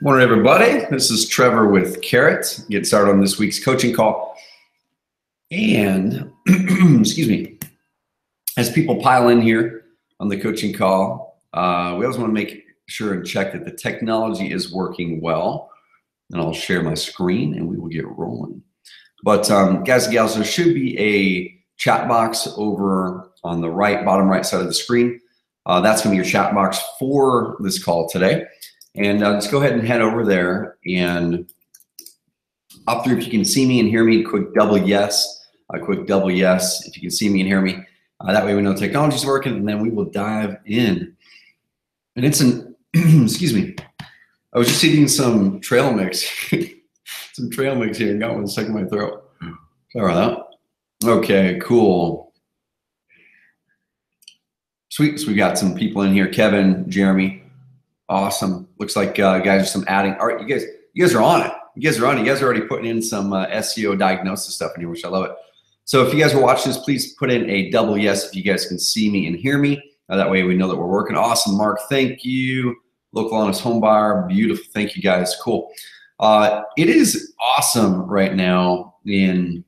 Morning, everybody. This is Trevor with Carrot. Get started on this week's coaching call. And, excuse me, as people pile in here on the coaching call, we always want to make sure and check that the technology is working well. And I'll share my screen and we will get rolling. But guys and gals, there should be a chat box over on the bottom right side of the screen. That's going to be your chat box for this call today. And just go ahead and head over there and up through, if you can see me and hear me, quick double yes, if you can see me and hear me. That way we know technology's working, and then we will dive in. And it's an, excuse me, I was just eating some trail mix, some trail mix here and got one stuck in my throat. Sorry about that. Okay, cool. Sweet, so we got some people in here, Kevin, Jeremy. Awesome. Looks like guys are some adding. All right, you guys are on it. You guys are on it. You guys are already putting in some SEO diagnosis stuff in here, which I love it. So if you guys are watching this, please put in a double yes if you guys can see me and hear me. That way we know that we're working. Awesome, Mark. Thank you. Local honest home buyer. Beautiful. Thank you, guys. Cool. It is awesome right now in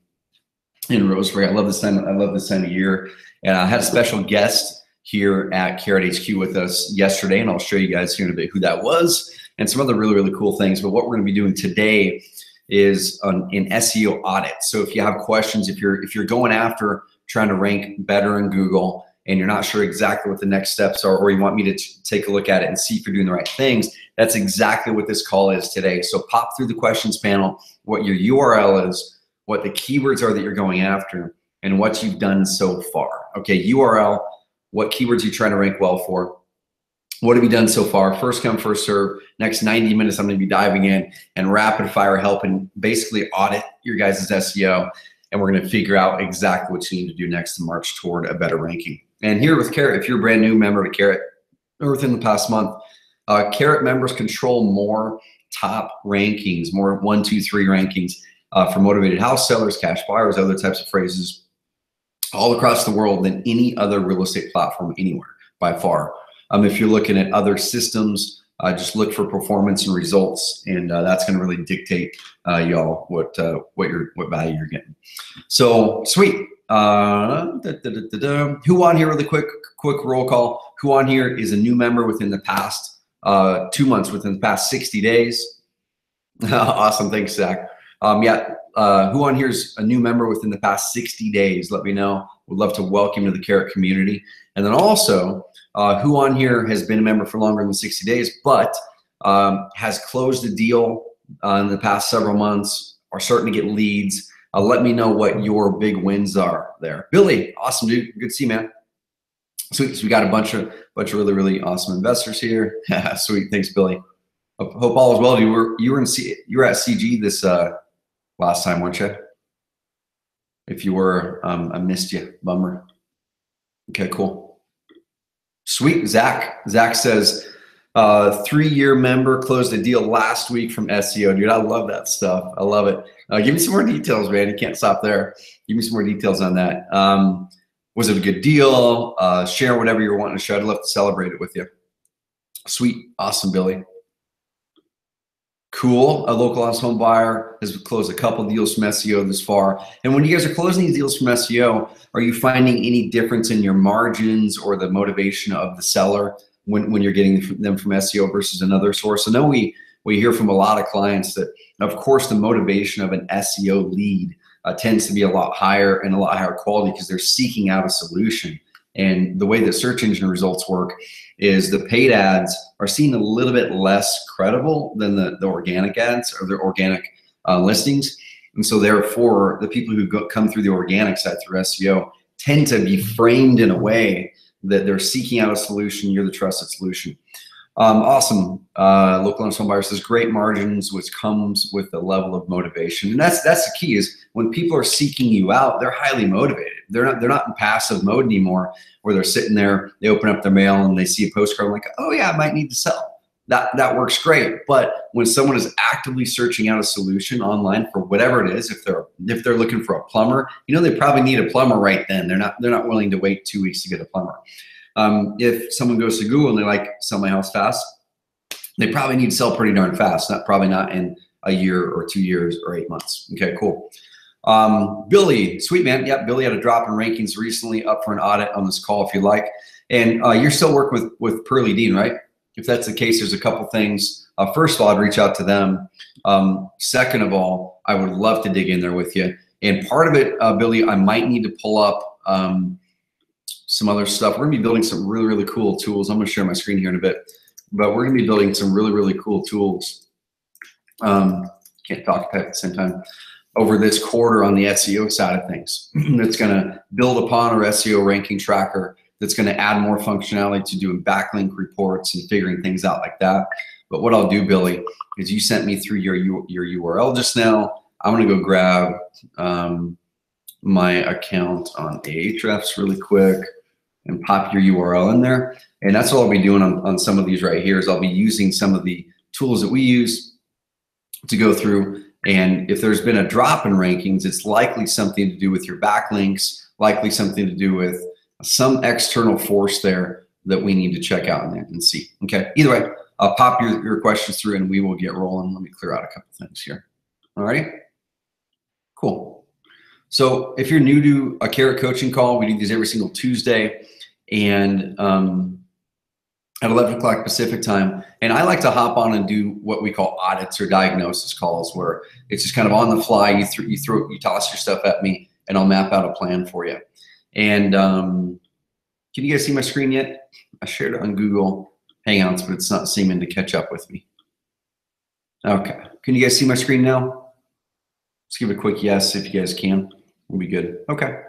Roseberry. I love this time. I love this time of year. And I had a special guest here at Carrot HQ with us yesterday, and I'll show you guys here in a bit who that was and some other really, really cool things. But what we're going to be doing today is an SEO audit. So if you have questions, if you're going after trying to rank better in Google and you're not sure exactly what the next steps are, or you want me to take a look at it and see if you're doing the right things, that's exactly what this call is today. So pop through the questions panel, what your URL is, what the keywords are that you're going after, and what you've done so far. Okay, URL, what keywords you're trying to rank well for. What have you done so far? First come, first serve. Next 90 minutes, I'm going to be diving in and rapid fire helping basically audit your guys' SEO. And we're going to figure out exactly what you need to do next to march toward a better ranking. And here with Carrot, if you're a brand new member to Carrot or within the past month, Carrot members control more top rankings, more 1, 2, 3 rankings for motivated house sellers, cash buyers, other types of phrases all across the world than any other real estate platform anywhere by far. If you're looking at other systems, just look for performance and results, and that's going to really dictate y'all what value you're getting. So sweet. Who on here, really quick roll call? Who on here is a new member within the past 2 months, within the past 60 days? Awesome, thanks, Zach. Who on here is a new member within the past 60 days? Let me know. Would love to welcome you to the Carrot community. And then also, who on here has been a member for longer than 60 days, but has closed a deal in the past several months, or starting to get leads? Let me know what your big wins are there. Billy, awesome, dude. Good to see you, man. Sweet. So we got a bunch of really, really awesome investors here. Sweet. Thanks, Billy. Hope all is well. You were at CG this last time, weren't you? If you were, I missed you. Bummer. Okay, cool. Sweet. Zach says, 3-year member closed a deal last week from SEO. Dude, I love that stuff. I love it. Give me some more details, man. You can't stop there. Give me some more details on that. Was it a good deal? Share whatever you're wanting to share. I'd love to celebrate it with you. Sweet. Awesome, Billy. Cool. A local honest home buyer has closed a couple deals from SEO this far. And when you guys are closing these deals from SEO, are you finding any difference in your margins or the motivation of the seller when you're getting them from SEO versus another source? I know we hear from a lot of clients that, of course, the motivation of an SEO lead tends to be a lot higher and a lot higher quality because they're seeking out a solution. And the way that search engine results work is the paid ads are seen a little bit less credible than the organic ads or the organic listings. And so therefore, the people who come through the organic side through SEO tend to be framed in a way that they're seeking out a solution. You're the trusted solution. Awesome. Local honest home buyer says great margins, which comes with the level of motivation. And that's the key, is when people are seeking you out, they're highly motivated. They're not in passive mode anymore, where they're sitting there, they open up their mail and they see a postcard like, oh yeah, I might need to sell. That works great. But when someone is actively searching out a solution online for whatever it is, if they're looking for a plumber, they probably need a plumber right then. They're not willing to wait 2 weeks to get a plumber. If someone goes to Google and they like sell my house fast, they probably need to sell pretty darn fast. Probably not in a year or 2 years or 8 months. Okay, cool. Billy, sweet man. Yep, Billy had a drop in rankings recently, up for an audit on this call if you like. And you're still working with Pearly Dean, right? If that's the case, there's a couple things. First of all, I'd reach out to them. Second of all, I would love to dig in there with you. And part of it, Billy, I might need to pull up some other stuff. We're gonna be building some really, really cool tools. I'm gonna share my screen here in a bit, but we're gonna be building some really, really cool tools. Can't talk at the same time. Over this quarter on the SEO side of things, that's gonna build upon our SEO ranking tracker, that's gonna add more functionality to doing backlink reports and figuring things out like that. But what I'll do, Billy, is you sent me through your URL just now. I'm gonna go grab my account on Ahrefs really quick and pop your URL in there. And that's what I'll be doing on some of these right here is I'll be using some of the tools that we use to go through. And if there's been a drop in rankings, it's likely something to do with your backlinks, likely something to do with some external force there that we need to check out and see. Okay, either way, I'll pop your questions through and we will get rolling. Let me clear out a couple things here. All right, cool. So if you're new to a Carrot coaching call, we do these every single Tuesday and at 11 o'clock Pacific time. And I like to hop on and do what we call audits or diagnosis calls, where it's just kind of on the fly. You toss your stuff at me and I'll map out a plan for you. And can you guys see my screen yet? I shared it on Google Hangouts, but it's not seeming to catch up with me. Okay, can you guys see my screen now? Let's give it a quick yes if you guys can. We'll be good. Okay.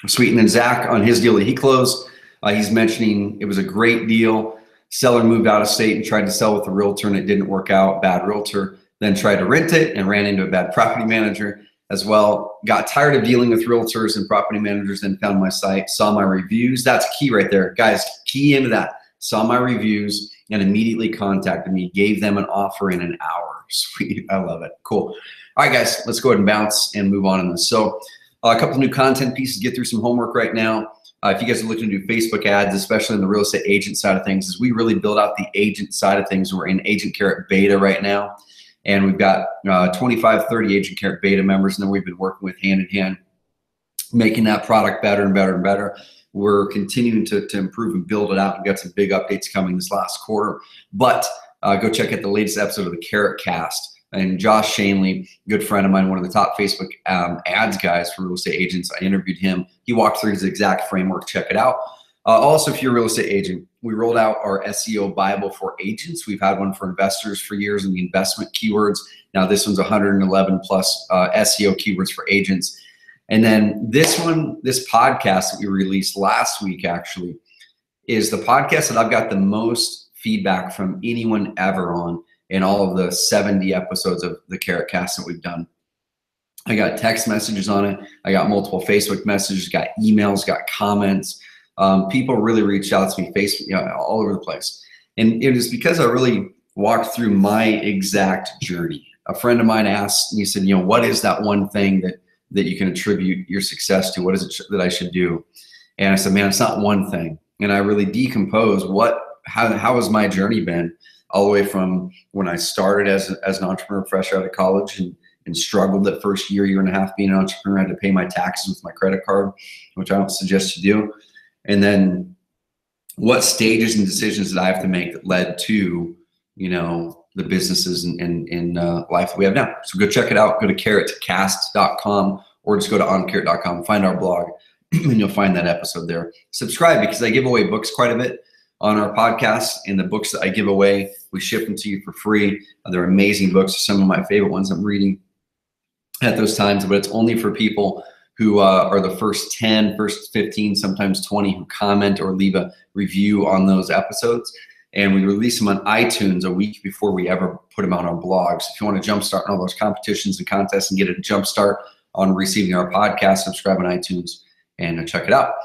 Sweet. And then Zach on his deal that he closed, he's mentioning it was a great deal. Seller moved out of state and tried to sell with a realtor and it didn't work out. Bad realtor. Then tried to rent it and ran into a bad property manager as well. Got tired of dealing with realtors and property managers, then found my site, saw my reviews. That's key right there. Guys, key into that. Saw my reviews and immediately contacted me, gave them an offer in an hour. Sweet. I love it. Cool. All right, guys, let's go ahead and bounce and move on in this. So a couple of new content pieces, get through some homework right now. If you guys are looking to do Facebook ads, especially in the real estate agent side of things, as we really build out the agent side of things, we're in Agent Carrot beta right now. And we've got 25, 30 Agent Carrot beta members, and then we've been working with hand in hand, making that product better and better and better. We're continuing to improve and build it out. We've got some big updates coming this last quarter. But go check out the latest episode of the Carrot Cast. And Josh Shanley, good friend of mine, one of the top Facebook ads guys for real estate agents. I interviewed him. He walked through his exact framework. Check it out. Also, if you're a real estate agent, we rolled out our SEO Bible for agents. We've had one for investors for years in the investment keywords. Now this one's 111 plus SEO keywords for agents. And then this one, this podcast that we released last week actually is the podcast that I've got the most feedback from anyone ever on in all of the 70 episodes of the Carrot Cast that we've done. I got text messages on it. I got multiple Facebook messages, got emails, got comments. People really reached out to me, Facebook, all over the place. And it was because I really walked through my exact journey. A friend of mine asked me, he said, what is that one thing that you can attribute your success to? What is it that I should do? And I said, man, it's not one thing. And I really decomposed how has my journey been all the way from when I started as an entrepreneur fresh out of college and struggled that first year and a half being an entrepreneur. I had to pay my taxes with my credit card, which I don't suggest you do. And then what stages and decisions did I have to make that led to, the businesses and life that we have now. So go check it out. Go to carrotcast.com or just go to oncarrot.com, find our blog, and you'll find that episode there. Subscribe because I give away books quite a bit on our podcast, and the books that I give away, we ship them to you for free. They're amazing books. Some of my favorite ones I'm reading at those times, but it's only for people who are the first 10, first 15, sometimes 20 who comment or leave a review on those episodes. And we release them on iTunes a week before we ever put them out on blogs. If you want to jumpstart all those competitions and contests and get a jumpstart on receiving our podcast, subscribe on iTunes and check it out.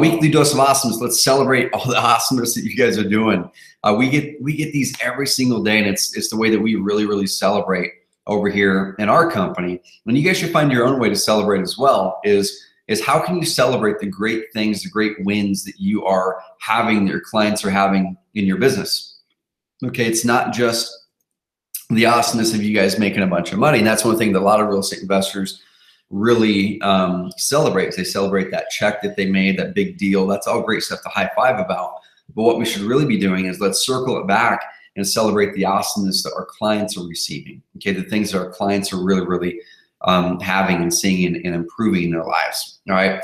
Weekly dose of awesomeness. Let's celebrate all the awesomeness that you guys are doing. We get these every single day, and it's the way that we really, really celebrate over here in our company. And you guys should find your own way to celebrate as well, is is how can you celebrate the great things, the great wins that you are having, that your clients are having in your business. Okay, it's not just the awesomeness of you guys making a bunch of money. And that's one thing that a lot of real estate investors really celebrate. They celebrate that check that they made, that big deal. That's all great stuff to high five about. But what we should really be doing is let's circle it back and celebrate the awesomeness that our clients are receiving. Okay, the things that our clients are really having and seeing and improving in their lives. All right.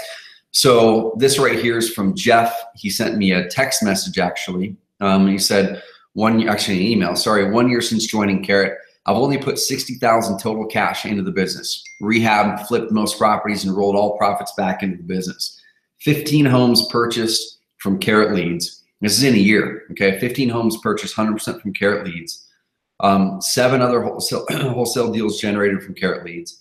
So this right here is from Jeff. He sent me a text message actually. He said, actually an email, sorry, 1 year since joining Carrot, I've only put 60,000 total cash into the business. Rehab, flipped most properties and rolled all profits back into the business. 15 homes purchased from Carrot leads. This is in a year, okay? 15 homes purchased 100% from Carrot leads. 7 other wholesale deals generated from Carrot leads.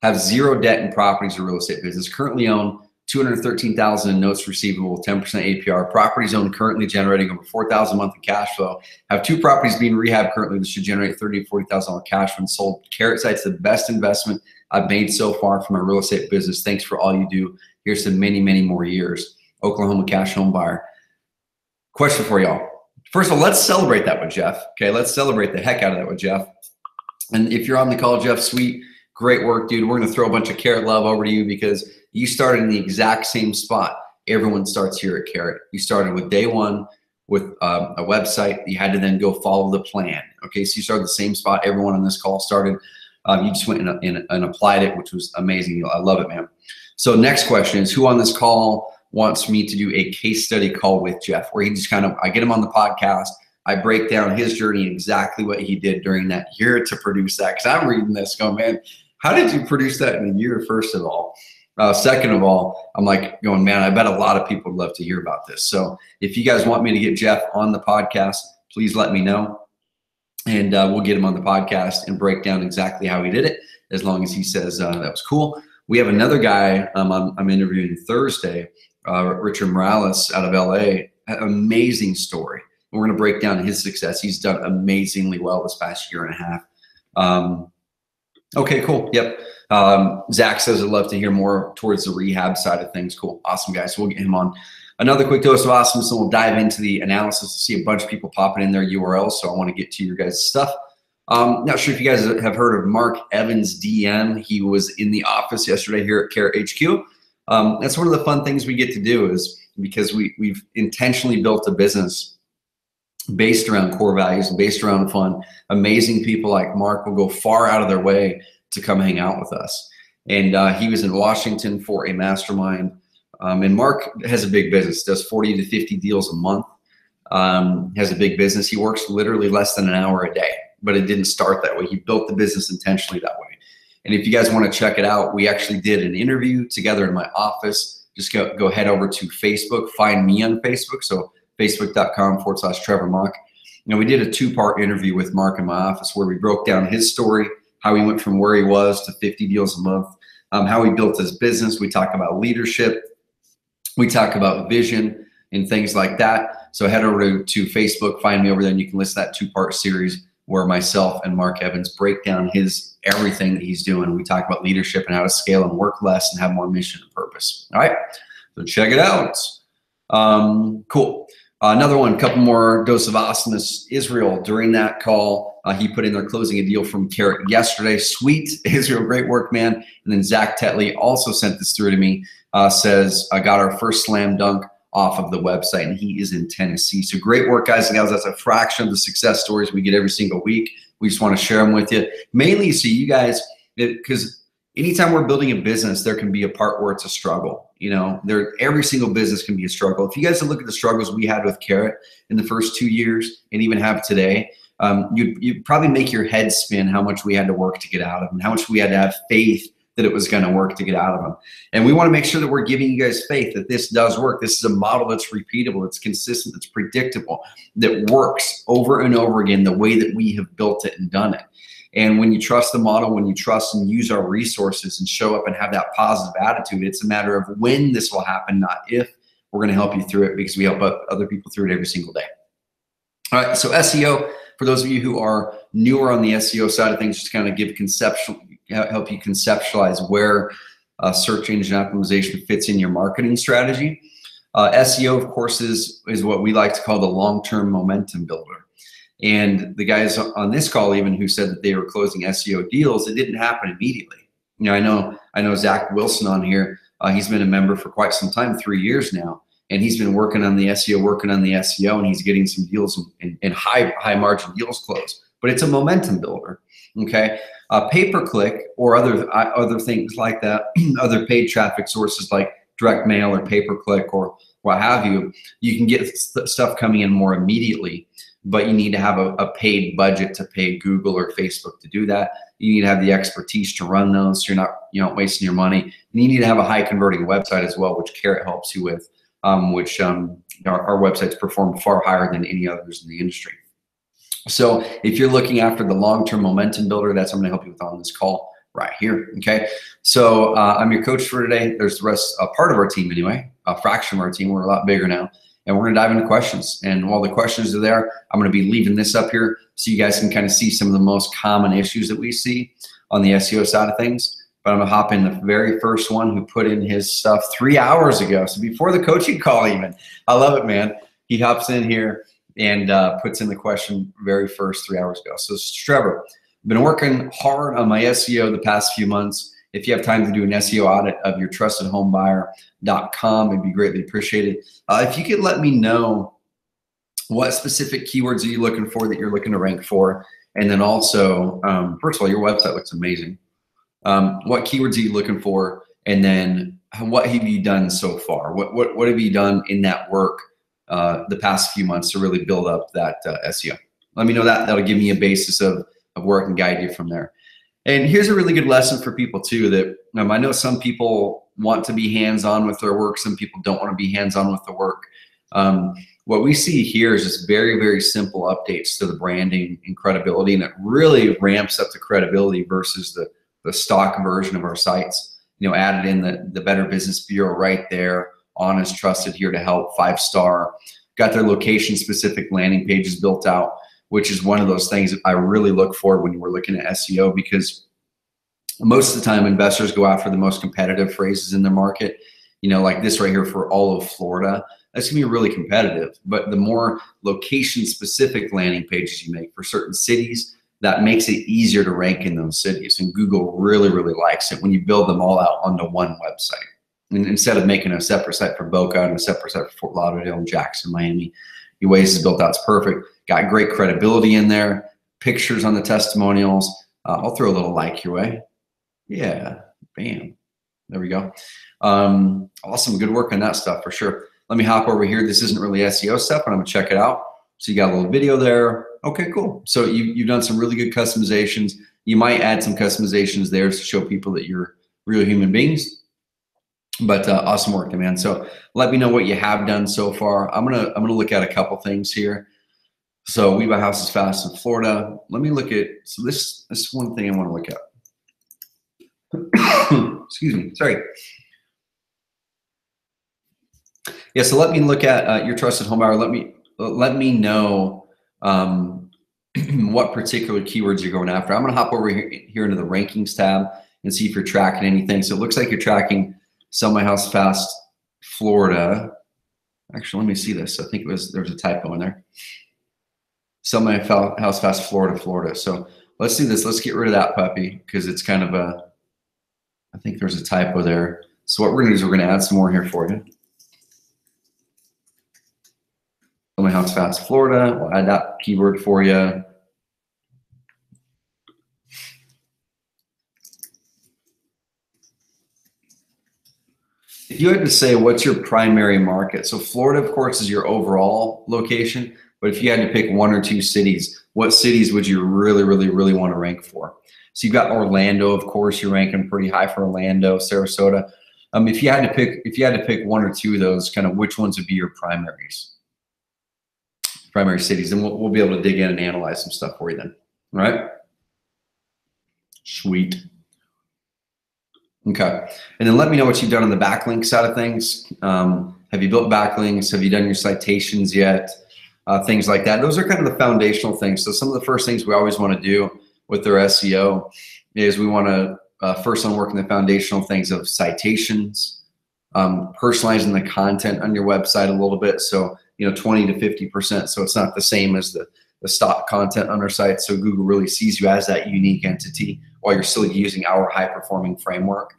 Have 0 debt in properties or real estate business. Currently own $213,000 in notes receivable, 10% APR. Properties owned currently generating over $4,000 a month in cash flow. Have 2 properties being rehabbed currently that should generate $30,000 to $40,000 cash when sold. Carrot Site's the best investment I've made so far from my real estate business. Thanks for all you do. Here's to many, many more years. Oklahoma cash home buyer. Question for y'all. First of all, let's celebrate that with Jeff. Okay, let's celebrate the heck out of that with Jeff. And if you're on the call, Jeff, sweet, great work, dude. We're gonna throw a bunch of Carrot love over to you because you started in the exact same spot. Everyone starts here at Carrot. You started with day one with a website. You had to then go follow the plan. Okay, so you started the same spot everyone on this call started. You just went and applied it, which was amazing. I love it, man. So next question is, who on this call wants me to do a case study call with Jeff, where he just I get him on the podcast. I break down his journey and exactly what he did during that year to produce that. Because I'm reading this going, man, how did you produce that in a year, first of all? Second of all, I'm like going, man, I bet a lot of people would love to hear about this. So if you guys want me to get Jeff on the podcast, please let me know. And we'll get him on the podcast and break down exactly how he did it, as long as he says that was cool. We have another guy I'm interviewing Thursday, Richard Morales out of LA. Amazing story. We're going to break down his success. He's done amazingly well this past year and a half. Okay, cool. Yep. Zach says I'd love to hear more towards the rehab side of things. Cool. Awesome, guys. So we'll get him on. Another quick dose of awesome. So we'll dive into the analysis to see a bunch of people popping in their URLs. So I want to get to your guys' stuff. Not sure if you guys have heard of Mark Evans DM. He was in the office yesterday here at Carrot HQ. That's one of the fun things we get to do, is because we've intentionally built a business based around core values and based around fun. Amazing people like Mark will go far out of their way to come hang out with us. And he was in Washington for a mastermind. And Mark has a big business, does 40 to 50 deals a month, has a big business. He works literally less than an hour a day, but it didn't start that way. He built the business intentionally that way. And if you guys want to check it out, we actually did an interview together in my office. Just go head over to Facebook, find me on Facebook. So facebook.com/Trevor Mock. We did a 2-part interview with Mark in my office where we broke down his story, how he went from where he was to 50 deals a month, how he built his business. We talk about leadership. We talk about vision and things like that. So head over to Facebook, find me over there, and you can listen to that 2-part series where myself and Mark Evans break down everything that he's doing. We talk about leadership and how to scale and work less and have more mission and purpose. All right, so check it out. Cool. Another one, a couple more dose of awesomeness. Israel, during that call, he put in there closing a deal from Carrot yesterday. Sweet, Israel, great work, man. And then Zach Tetley also sent this through to me, says, I got our first slam dunk off of the website, and he is in Tennessee. So great work, guys and gals. That's a fraction of the success stories we get every single week. We just want to share them with you, mainly so you guys, because anytime we're building a business, there can be a part where it's a struggle. Every single business can be a struggle. If you guys look at the struggles we had with Carrot in the first 2 years and even have today, you'd probably make your head spin how much we had to work to get out of them, how much we had to have faith that it was going to work to get out of them. And we want to make sure that we're giving you guys faith that this does work. This is a model that's repeatable, it's consistent, it's predictable, that works over and over again the way that we have built it and done it. And when you trust the model, when you trust and use our resources and show up and have that positive attitude, it's a matter of when this will happen, not if. We're going to help you through it because we help other people through it every single day. All right, so SEO, for those of you who are newer on the SEO side of things, just kind of help you conceptualize where search engine optimization fits in your marketing strategy. SEO, of course, is what we like to call the long-term momentum builder. And the guys on this call, even who said that they were closing SEO deals, it didn't happen immediately. You know, I know Zach Wilson on here. He's been a member for quite some time, 3 years now, and he's been working on the SEO, and he's getting some deals and high margin deals closed. But it's a momentum builder. Okay, pay-per-click or other things like that, other paid traffic sources like direct mail or pay-per-click or what have you. You can get stuff coming in more immediately, but you need to have a paid budget to pay Google or Facebook to do that. You need to have the expertise to run those, so you're not wasting your money. And you need to have a high converting website as well, which Carrot helps you with, which our websites perform far higher than any others in the industry. So if you're looking after the long-term momentum builder, that's what I'm going to help you with on this call right here. Okay. So I'm your coach for today. There's the rest, part of our team anyway, a fraction of our team. We're a lot bigger now. And we're going to dive into questions. And while the questions are there, I'm going to be leaving this up here so you guys can kind of see some of the most common issues that we see on the SEO side of things. But I'm going to hop in the very first one who put in his stuff 3 hours ago. So before the coaching call even. I love it, man. He hops in here and puts in the question very first 3 hours ago. So Trevor, I've been working hard on my SEO the past few months. If you have time to do an SEO audit of your trustedhomebuyer.com, it'd be greatly appreciated. If you could let me know what specific keywords are you looking for that you're looking to rank for, and then also, first of all, your website looks amazing. What keywords are you looking for, and then what have you done so far? What have you done in that work the past few months to really build up that SEO? Let me know that. That'll give me a basis of where I can guide you from there. And here's a really good lesson for people too, that I know some people want to be hands-on with their work. Some people don't want to be hands-on with the work. What we see here is just very, very simple updates to the branding and credibility, and it really ramps up the credibility versus the stock version of our sites. Added in the Better Business Bureau right there, honest, trusted, here to help, 5-star, got their location-specific landing pages built out, which is one of those things that I really look for when we're looking at SEO, because most of the time investors go after the most competitive phrases in their market, like this right here for all of Florida. That's gonna be really competitive, but the more location-specific landing pages you make for certain cities, that makes it easier to rank in those cities. And Google really, really likes it when you build them all out onto one website. And instead of making a separate site for Boca and a separate site for Fort Lauderdale and Jackson, Miami, your Waze is built out. It's perfect. Got great credibility in there. Pictures on the testimonials. I'll throw a little like your way. Yeah, bam. There we go. Awesome. Good work on that stuff for sure. Let me hop over here. This isn't really SEO stuff, but I'm going to check it out. So you got a little video there. Okay, cool. So you've done some really good customizations. You might add some customizations there to show people that you're real human beings. But awesome work, man. So let me know what you have done so far. I'm gonna look at a couple things here. So we buy houses fast in Florida. Let me look at, so this is one thing I want to look at. Excuse me, sorry. Yeah, so let me look at your trusted home buyer. Let me know what particular keywords you're going after. I'm gonna hop over here into the rankings tab and see if you're tracking anything. So it looks like you're tracking Sell My House Fast Florida. Actually, let me see this. I think there was a typo in there. Sell My House Fast Florida. So let's do this. Let's get rid of that puppy because it's kind of I think there's a typo there. So what we're gonna do is we're gonna add some more here for you. Sell My House Fast Florida. We'll add that keyword for you. If you had to say what's your primary market, so Florida, of course, is your overall location, but if you had to pick one or two cities, what cities would you really, really, really want to rank for? So you've got Orlando, of course, you're ranking pretty high for Orlando, Sarasota. If you had to pick one or two of those, kind of which ones would be your primary cities, and we'll be able to dig in and analyze some stuff for you then. All right? Sweet. Okay, and then let me know what you've done on the backlink side of things. Have you built backlinks? Have you done your citations yet? Things like that. Those are kind of the foundational things. So some of the first things we always want to do with their SEO is we want to first on working the foundational things of citations, personalizing the content on your website a little bit. So, 20 to 50%. So it's not the same as the stock content on our site. So Google really sees you as that unique entity while you're still using our high performing framework.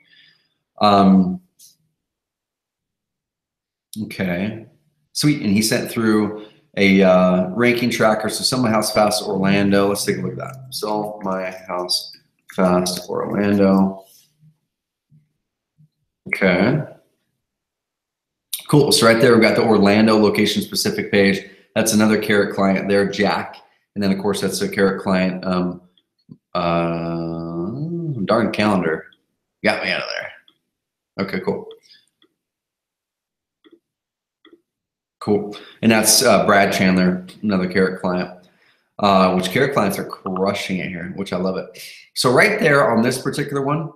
Okay, sweet. And he sent through a ranking tracker. So Sell My House Fast Orlando. Let's take a look at that. Sell My House Fast Orlando. Okay. Cool. So right there, we've got the Orlando location specific page. That's another Carrot client there, Jack. And then of course that's a Carrot client. Darn calendar. Got me out of there. Okay, cool. Cool. And that's Brad Chandler, another Carrot client, which Carrot clients are crushing it here, which I love it. So right there on this particular one,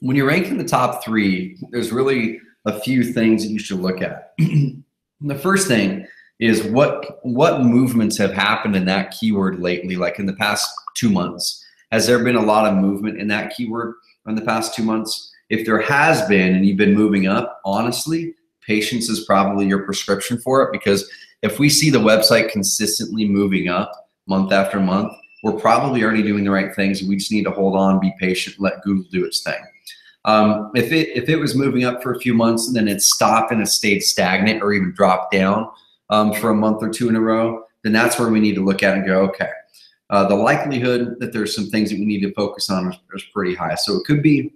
when you're ranking the top 3, there's really a few things that you should look at. The first thing is what movements have happened in that keyword lately, like in the past 2 months. Has there been a lot of movement in that keyword in the past 2 months? If there has been and you've been moving up, honestly, patience is probably your prescription for it, because if we see the website consistently moving up month after month, we're probably already doing the right things. We just need to hold on, be patient, let Google do its thing. If it was moving up for a few months and then it stopped and it stayed stagnant or even dropped down for a month or 2 in a row, then that's where we need to look at and go, okay, the likelihood that there's some things that we need to focus on is pretty high. So it could be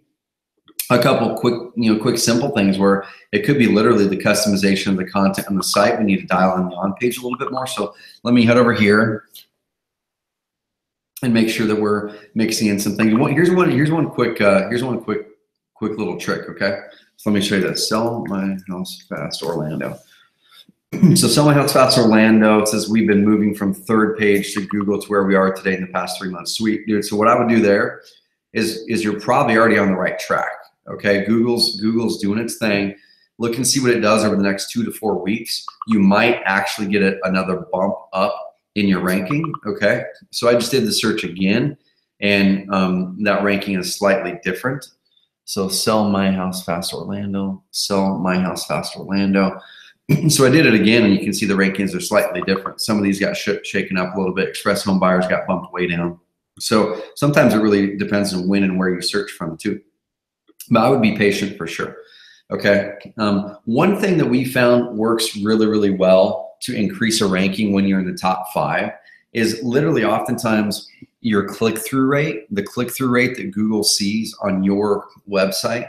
a couple quick simple things where it could be literally the customization of the content on the site. We need to dial in the on page a little bit more. So let me head over here and make sure that we're mixing in some things. Here's one quick little trick. Okay, so let me show you this. Sell My House Fast Orlando. So Sell My House Fast Orlando, it says we've been moving from 3rd page to Google to where we are today in the past 3 months. Sweet, dude. So what I would do there is you're probably already on the right track. Okay, Google's doing its thing. Look and see what it does over the next 2 to 4 weeks. You might actually get another bump up in your ranking. Okay, so I just did the search again, and that ranking is slightly different. So Sell My House Fast Orlando, Sell My House Fast Orlando. So I did it again, and you can see the rankings are slightly different. Some of these got shaken up a little bit. Express home buyers got bumped way down. So sometimes it really depends on when and where you search from too. But I would be patient for sure. Okay. One thing that we found works really, really well to increase a ranking when you're in the top 5 is literally oftentimes your click-through rate. The click-through rate that Google sees on your website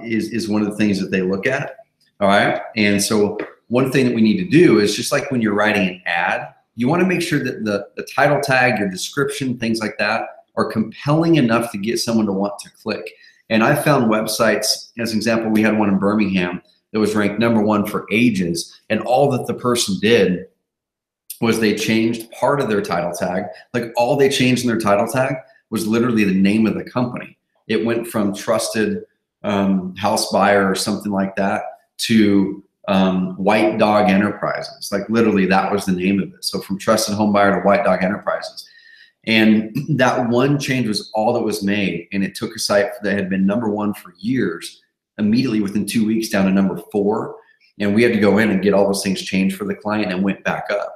is one of the things that they look at. All right. And so one thing that we need to do is, just like when you're writing an ad, you want to make sure that the title tag, your description, things like that are compelling enough to get someone to want to click. And I found websites, as an example, we had one in Birmingham that was ranked #1 for ages. And all that the person did was they changed part of their title tag. Like, all they changed in their title tag was literally the name of the company. It went from Trusted House Buyer or something like that to White Dog Enterprises. Like, literally that was the name of it. So from Trusted Home Buyer to White Dog Enterprises. And that one change was all that was made. And it took a site that had been #1 for years, immediately within 2 weeks down to #4. And we had to go in and get all those things changed for the client, and went back up.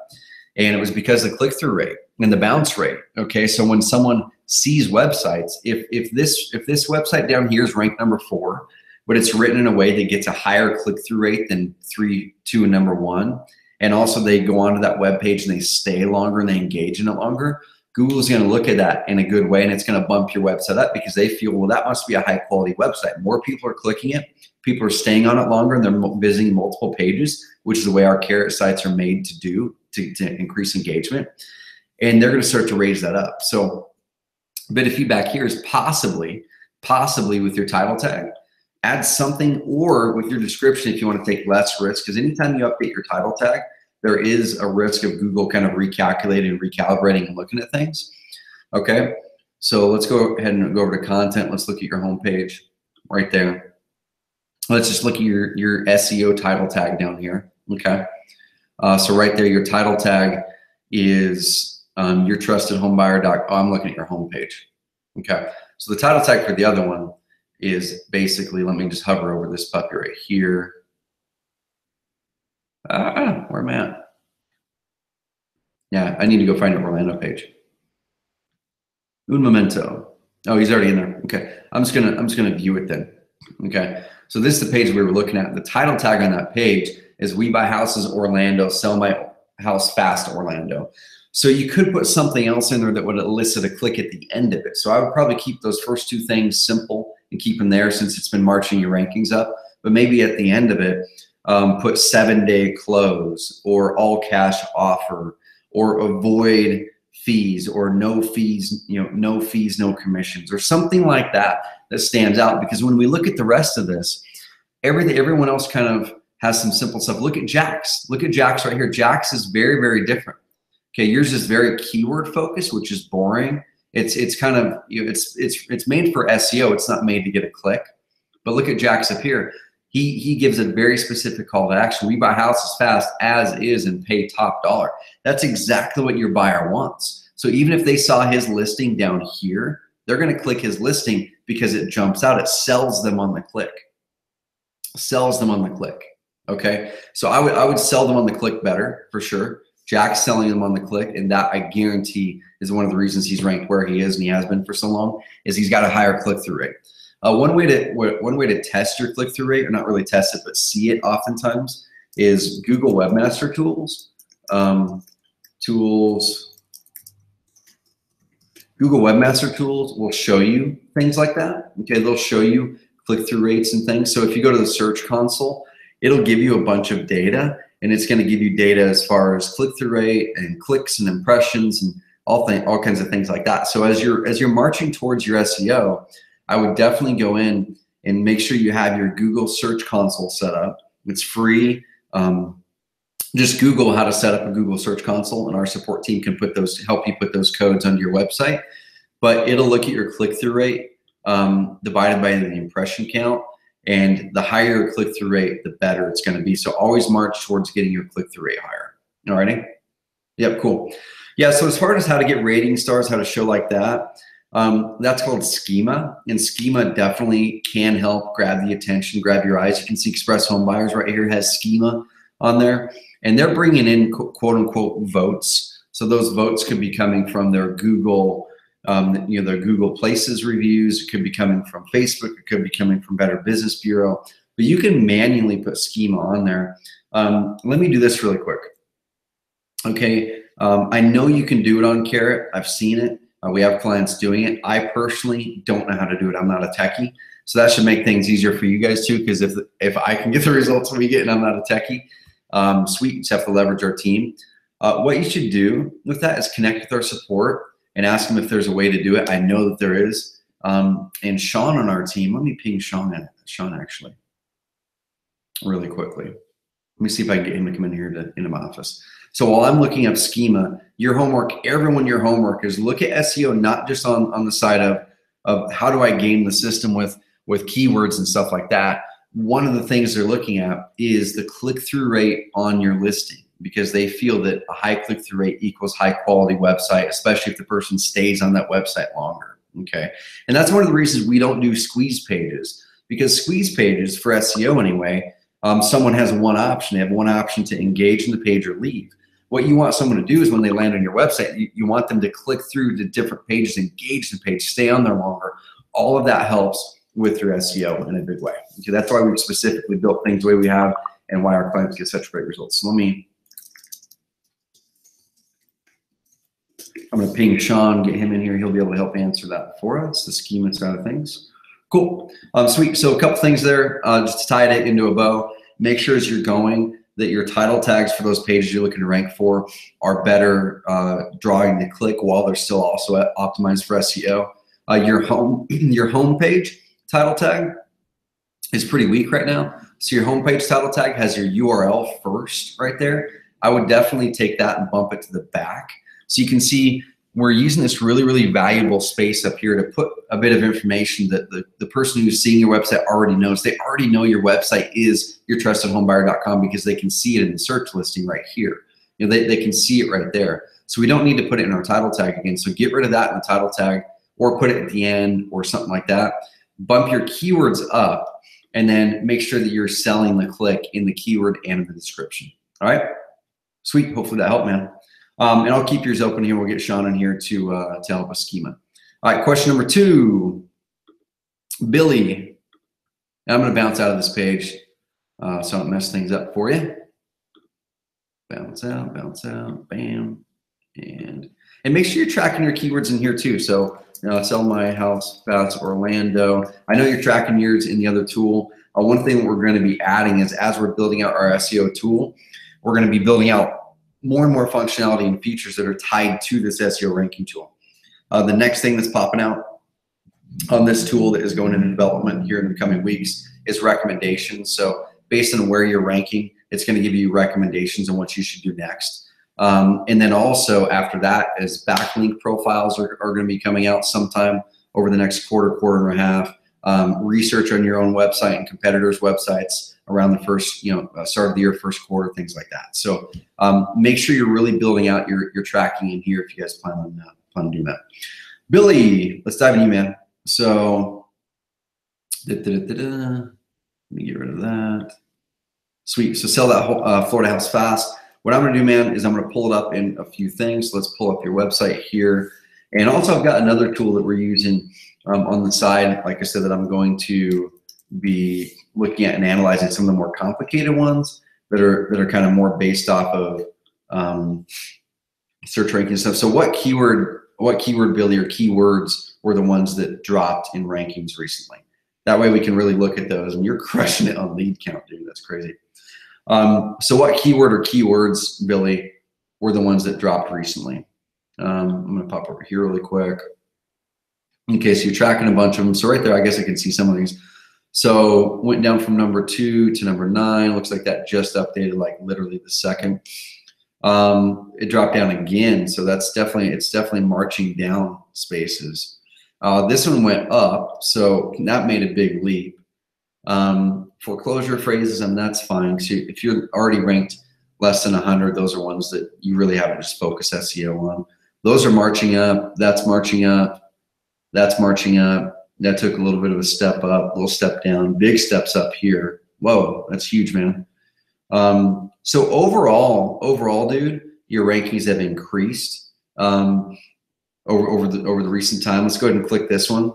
And it was because of the click-through rate and the bounce rate. Okay, so when someone sees websites, if this website down here is ranked #4, but it's written in a way that gets a higher click-through rate than 3, 2, and #1, and also they go onto that web page and they stay longer and they engage in it longer, Google is going to look at that in a good way, and it's going to bump your website up, because they feel, well, that must be a high quality website. More people are clicking it, people are staying on it longer, and they're visiting multiple pages, which is the way our Carrot sites are made to do to increase engagement. And they're going to start to raise that up. So a bit of feedback here is possibly with your title tag, add something, or with your description if you want to take less risk, because anytime you update your title tag, there is a risk of Google kind of recalculating, recalibrating, and looking at things. Okay, so let's go ahead and go over to content. Let's look at your home page right there. Let's just look at your SEO title tag down here. Okay, so right there, your title tag is your trustedhomebuyer.com. I'm looking at your home page. Okay, So the title tag for the other one is basically, let me just hover over this puppy right here. Where am I at? Yeah, I need to go find an Orlando page. Un momento. Oh, he's already in there. Okay, I'm just gonna view it then. Okay, so this is the page we were looking at. The title tag on that page is "We Buy Houses Orlando, Sell My House Fast Orlando." So you could put something else in there that would elicit a click at the end of it. So I would probably keep those first two things simple and keep them there since it's been marching your rankings up. But maybe at the end of it, put 7-day close or all cash offer or avoid fees or no fees, no fees, no commissions or something like that that stands out. Because when we look at the rest of this, everyone else kind of has some simple stuff. Look at Jax. Look at Jax right here. Jax is very, very different. Okay, yours is very keyword focused, which is boring. It's kind of, it's made for SEO. It's not made to get a click. But look at Jax up here. He gives a very specific call to action. We buy houses fast as is and pay top dollar. That's exactly what your buyer wants. So even if they saw his listing down here, they're going to click his listing because it jumps out. It sells them on the click. Sells them on the click. Okay, so I would sell them on the click better for sure. Jack's selling them on the click, and that I guarantee is one of the reasons he's ranked where he is and he has been for so long, is he's got a higher click-through rate. One way to test your click-through rate, or not really test it, but see it oftentimes, is Google Webmaster Tools. Google Webmaster Tools will show you things like that. Okay, they'll show you click-through rates and things. So if you go to the Search Console, it'll give you a bunch of data, and it's going to give you data as far as click-through rate and clicks and impressions and all kinds of things like that. So as you're marching towards your SEO, I would definitely go in and make sure you have your Google Search Console set up. It's free. Just Google how to set up a Google Search Console, and our support team can help you put those codes onto your website. But it'll look at your click-through rate divided by the impression count. And the higher your click-through rate, the better it's going to be. So always march towards getting your click-through rate higher. All righty? Yep, cool. Yeah, so as far as how to get rating stars, how to show like that, that's called schema. And schema definitely can help grab the attention, grab your eyes. You can see Express Home Buyers right here has schema on there. And they're bringing in quote-unquote votes. So those votes could be coming from their Google their Google Places reviews. It could be coming from Facebook. It could be coming from Better Business Bureau. But you can manually put schema on there. Let me do this really quick. Okay, I know you can do it on Carrot. I've seen it. We have clients doing it. I personally don't know how to do it. I'm not a techie. So that should make things easier for you guys too, because if I can get the results we get and I'm not a techie, sweet, you just have to leverage our team. What you should do with that is connect with our support and ask them if there's a way to do it. I know that there is. And Sean on our team, let me ping Sean actually really quickly. Let me see if I can get him to come in here into my office. So while I'm looking up schema, your homework, everyone, your homework is look at SEO, not just on the side of how do I game the system with keywords and stuff like that. One of the things they're looking at is the click-through rate on your listing, because they feel that a high click-through rate equals high quality website, especially if the person stays on that website longer, okay? And that's one of the reasons we don't do squeeze pages, because squeeze pages, for SEO anyway, someone has one option. They have one option to engage in the page or leave. What you want someone to do is when they land on your website, you want them to click through to different pages, engage the page, stay on there longer. All of that helps with your SEO in a big way. Okay, that's why we've specifically built things the way we have and why our clients get such great results. So I'm going to ping Sean, get him in here. He'll be able to help answer that for us, the schema side of things. Cool. Sweet. So a couple things there, just to tie it into a bow. Make sure as you're going that your title tags for those pages you're looking to rank for are better drawing the click while they're still also optimized for SEO. Your home page title tag is pretty weak right now. So your homepage title tag has your URL first right there. I would definitely take that and bump it to the back. So you can see we're using this really, really valuable space up here to put a bit of information that the person who's seeing your website already knows. They already know your website is yourtrustedhomebuyer.com because they can see it in the search listing right here. They can see it right there. So we don't need to put it in our title tag again. So get rid of that in the title tag. or put it at the end or something like that. Bump your keywords up, and then make sure that you're selling the click in the keyword and the description. All right, sweet. Hopefully that helped, man. And I'll keep yours open here. We'll get Sean in here to help us schema. All right, question number 2, Billy. Now I'm going to bounce out of this page so I don't mess things up for you. Bounce out, bam, and make sure you're tracking your keywords in here too. So, sell my house fast, Orlando. I know you're tracking yours in the other tool. One thing we're going to be adding is, as we're building out our SEO tool, we're going to be building out more and more functionality and features that are tied to this SEO ranking tool. The next thing that's popping out on this tool that is going into development here in the coming weeks is recommendations. So based on where you're ranking, it's going to give you recommendations on what you should do next. And then also after that is backlink profiles are going to be coming out sometime over the next quarter and a half. Research on your own website and competitors' websites around the first, start of the year, first quarter, things like that. So make sure you're really building out your tracking in here if you guys plan on doing that. Billy, let's dive into you, man. So let me get rid of that. Sweet. So sell that whole, Florida house fast. What I'm going to do, man, is I'm going to pull it up in a few things. Let's pull up your website here. And also I've got another tool that we're using on the side, like I said, that I'm going to be looking at and analyzing some of the more complicated ones that are kind of more based off of search ranking stuff. So what keyword, Billy, or keywords were the ones that dropped in rankings recently? That way we can really look at those. And you're crushing it on lead count, dude. That's crazy. So what keyword or keywords, Billy, were the ones that dropped recently? I'm going to pop over here really quick. Okay, so you're tracking a bunch of them. So right there, I guess I can see some of these. So went down from number 2 to number 9. Looks like that just updated like literally the second. It dropped down again. So it's definitely marching down spaces. This one went up, so that made a big leap. Foreclosure phrases, and that's fine. So if you're already ranked less than 100, those are ones that you really haven't just focused SEO on. Those are marching up. That's marching up. That's marching up. That took a little bit of a step up, a little step down, big steps up here. Whoa, that's huge, man. So overall, dude, your rankings have increased over the recent time. Let's go ahead and click this one.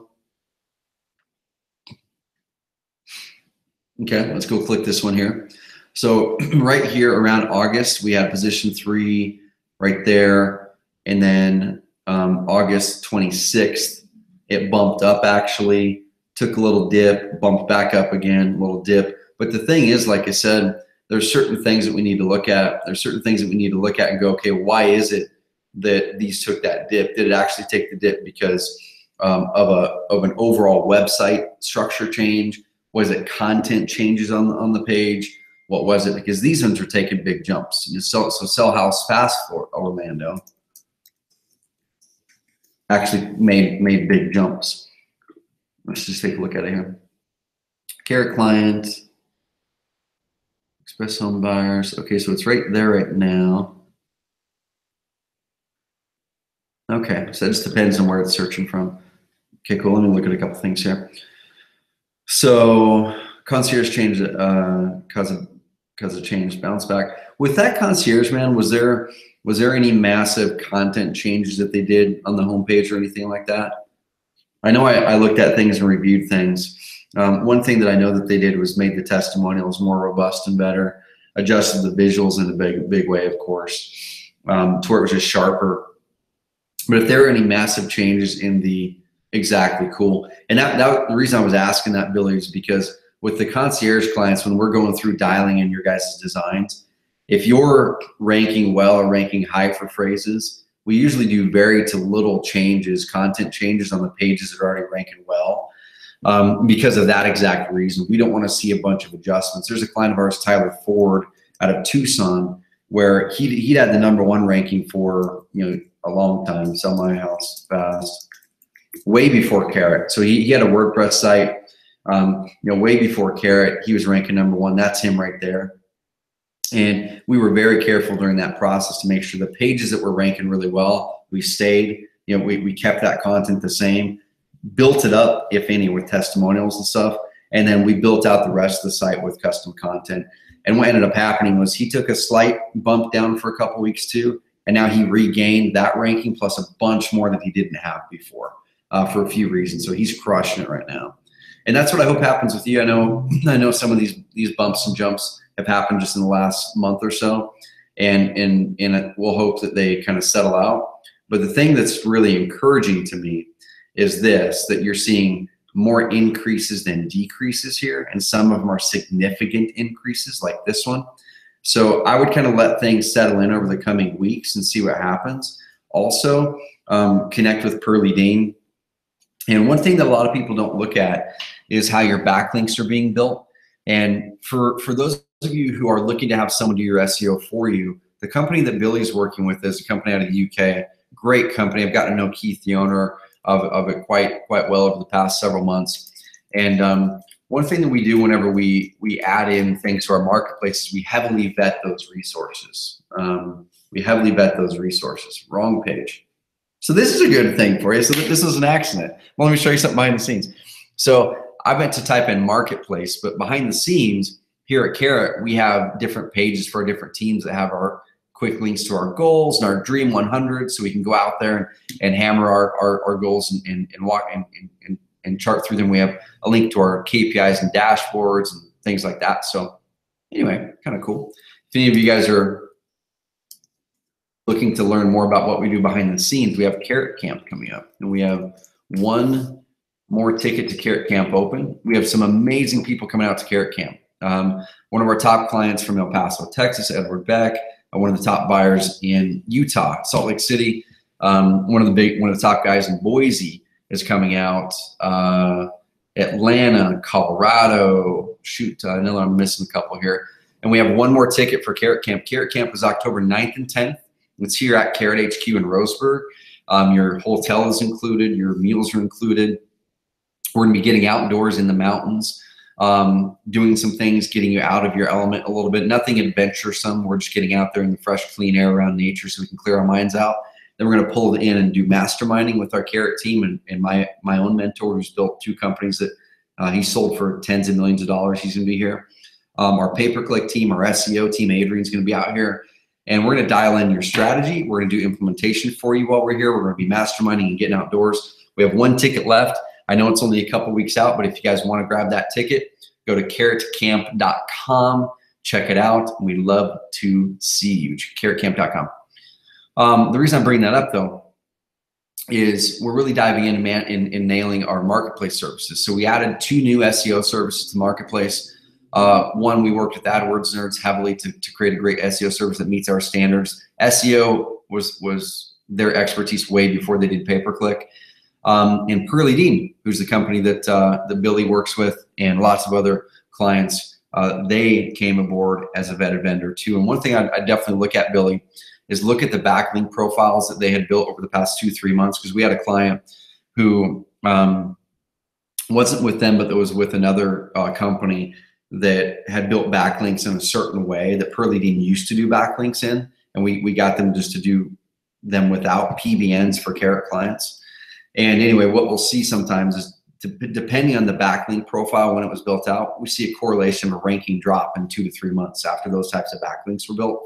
Okay, let's go click this one here. So right here around August, we had position 3 right there, and then August 26th, it bumped up, actually took a little dip, bumped back up again, a little dip. But the thing is, like I said, there's certain things that we need to look at. There's certain things that we need to look at and go, okay, why is it that these took that dip? Did it actually take the dip because of an overall website structure change? Was it content changes on the page? What was it? Because these ones are taking big jumps. So sell house fast for Orlando actually made big jumps. Let's just take a look at it here. Carrot client, express home buyers. Okay, so it's right there right now. Okay, so it just depends on where it's searching from. Okay, cool. Let me look at a couple things here. So concierge changed cause of change, bounce back. With that concierge, man, was there any massive content changes that they did on the homepage or anything like that? I know I looked at things and reviewed things. One thing that I know that they did was made the testimonials more robust and better, adjusted the visuals in a big way, of course, to where it was just sharper. But if there are any massive changes in the exactly cool. And that the reason I was asking that, Billy, is because with the concierge clients, when we're going through dialing in your guys' designs, if you're ranking well or ranking high for phrases, we usually do very to little changes, content changes on the pages that are already ranking well, because of that exact reason. We don't want to see a bunch of adjustments. There's a client of ours, Tyler Ford, out of Tucson, where he had the #1 ranking for a long time, sell my house fast, way before Carrot. So he had a WordPress site, way before Carrot. He was ranking #1. That's him right there. And we were very careful during that process to make sure the pages that were ranking really well, we stayed. you know, we kept that content the same, built it up, if any, with testimonials and stuff. And then we built out the rest of the site with custom content. And what ended up happening was he took a slight bump down for a couple weeks too. And now he regained that ranking plus a bunch more that he didn't have before for a few reasons. So he's crushing it right now. And that's what I hope happens with you. I know some of these bumps and jumps have happened just in the last month or so. And we'll hope that they kind of settle out. But the thing that's really encouraging to me is this, that you're seeing more increases than decreases here. And some of them are significant increases like this one. So I would kind of let things settle in over the coming weeks and see what happens. Also, connect with Pearly Dean. And one thing that a lot of people don't look at is how your backlinks are being built. And for those of you who are looking to have someone do your SEO for you, the company that Billy's working with is a company out of the UK. Great company. I've gotten to know Keith, the owner of it, quite well over the past several months. And one thing that we do whenever we add in things to our marketplace is we heavily vet those resources. Wrong page. So this is a good thing for you. So this is an accident. Well, let me show you something behind the scenes. So I meant to type in marketplace, but behind the scenes here at Carrot, we have different pages for our different teams that have our quick links to our goals and our Dream 100, so we can go out there and hammer our goals and walk and chart through them. We have a link to our KPIs and dashboards and things like that. So anyway, kind of cool. If any of you guys are looking to learn more about what we do behind the scenes, we have Carrot Camp coming up, and we have one more ticket to Carrot Camp open. We have some amazing people coming out to Carrot Camp. One of our top clients from El Paso, Texas, Edward Beck, one of the top buyers in Utah, Salt Lake City. One of the top guys in Boise is coming out. Atlanta, Colorado. Shoot, I know I'm missing a couple here. And we have one more ticket for Carrot Camp. Carrot Camp is October 9th and 10th. It's here at Carrot HQ in Roseburg. Your hotel is included. Your meals are included. We're going to be getting outdoors in the mountains, doing some things, getting you out of your element a little bit. Nothing adventuresome. We're just getting out there in the fresh, clean air around nature so we can clear our minds out. Then we're going to pull it in and do masterminding with our Carrot team and my own mentor, who's built 2 companies that he sold for tens of millions of dollars. He's going to be here. Our pay-per-click team, our SEO team, Adrian's going to be out here. And we're going to dial in your strategy. We're going to do implementation for you while we're here. We're going to be masterminding and getting outdoors. We have 1 ticket left. I know it's only a couple weeks out, but if you guys want to grab that ticket, go to carrotcamp.com. Check it out. We'd love to see you. Carrotcamp.com. The reason I'm bringing that up, though, is we're really diving in nailing our marketplace services. So we added 2 new SEO services to the marketplace. One, we worked with AdWords Nerds heavily to create a great SEO service that meets our standards. SEO was their expertise way before they did pay-per-click. And Pearly Dean, who's the company that Billy works with, and lots of other clients, they came aboard as a vetted vendor too. And one thing I definitely look at, Billy, is look at the backlink profiles that they had built over the past 2-3 months, because we had a client who wasn't with them, but that was with another company that had built backlinks in a certain way that Pearly Dean used to do backlinks in, and we got them just to do them without PBNs for Carrot clients. And anyway, what we'll see sometimes is, depending on the backlink profile when it was built out, we see a correlation of a ranking drop in 2 to 3 months after those types of backlinks were built.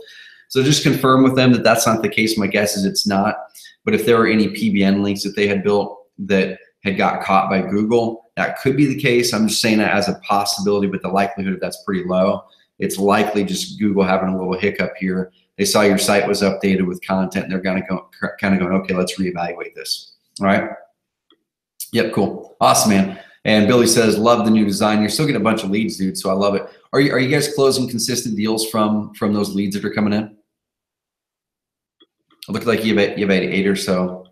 So just confirm with them that that's not the case. My guess is it's not. But if there were any PBN links that they had built that had got caught by Google, that could be the case. I'm just saying that as a possibility, but the likelihood of that's pretty low. It's likely just Google having a little hiccup here. They saw your site was updated with content, and they're going to go kind of going, okay, let's reevaluate this. All right. Yep. Cool. Awesome, man. And Billy says, love the new design. You're still getting a bunch of leads, dude. So I love it. Are you guys closing consistent deals from those leads that are coming in? It looked like you've had 8 or so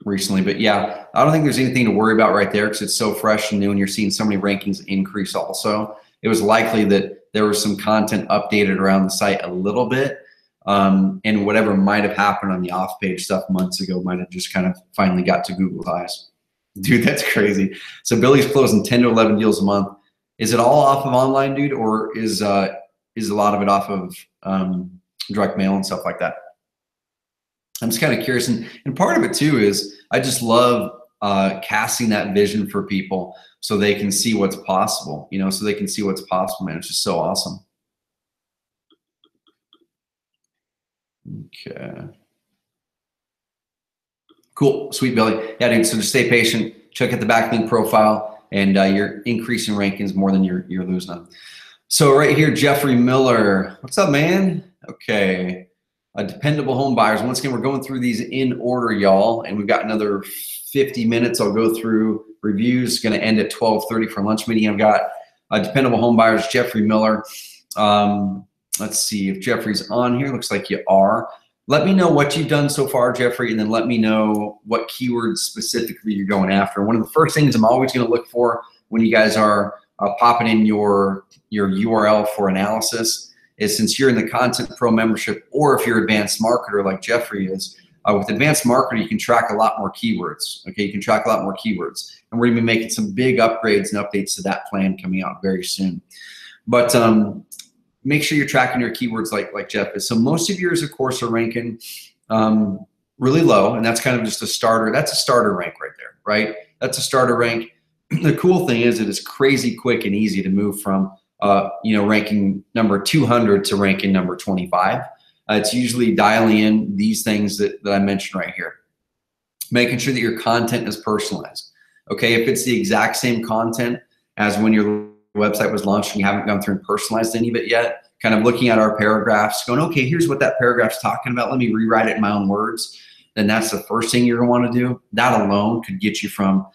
recently, but yeah, I don't think there's anything to worry about right there, because it's so fresh and new, and you're seeing so many rankings increase also. It was likely that there was some content updated around the site a little bit, and whatever might have happened on the off-page stuff months ago might have just kind of finally got to Google's eyes. Dude, that's crazy. So Billy's closing 10 to 11 deals a month. Is it all off of online, dude, or is a lot of it off of direct mail and stuff like that? I'm just kind of curious. And part of it too is I just love casting that vision for people so they can see what's possible, you know, so they can see what's possible, man. It's just so awesome. Okay. Cool. Sweet, Billy. Yeah, dude. So just stay patient. Check out the backlink profile, and you're increasing rankings more than you're losing them. So right here, Jeffrey Miller. What's up, man? Okay. Dependable home buyers. Once again, we're going through these in order, y'all, and we've got another 50 minutes. I'll go through reviews. Going to end at 12:30 for lunch meeting. I've got dependable home buyers, Jeffrey Miller. Let's see if Jeffrey's on here. Looks like you are. Let me know what you've done so far, Jeffrey, and then let me know what keywords specifically you're going after. One of the first things I'm always going to look for when you guys are popping in your URL for analysis is, since you're in the Content Pro membership, or if you're an advanced marketer like Jeffrey is, with advanced marketer, you can track a lot more keywords. Okay, you can track a lot more keywords. And we're going to be making some big upgrades and updates to that plan coming out very soon. But make sure you're tracking your keywords like Jeff is. So most of yours, of course, are ranking really low, and that's kind of just a starter. That's a starter rank right there, right? That's a starter rank. The cool thing is it is crazy quick and easy to move from ranking number 200 to ranking number 25. It's usually dialing in these things that I mentioned right here. Making sure that your content is personalized. Okay, if it's the exact same content as when your website was launched and you haven't gone through and personalized any of it yet, kind of looking at our paragraphs, going, okay, here's what that paragraph's talking about. Let me rewrite it in my own words. Then that's the first thing you're going to want to do. That alone could get you from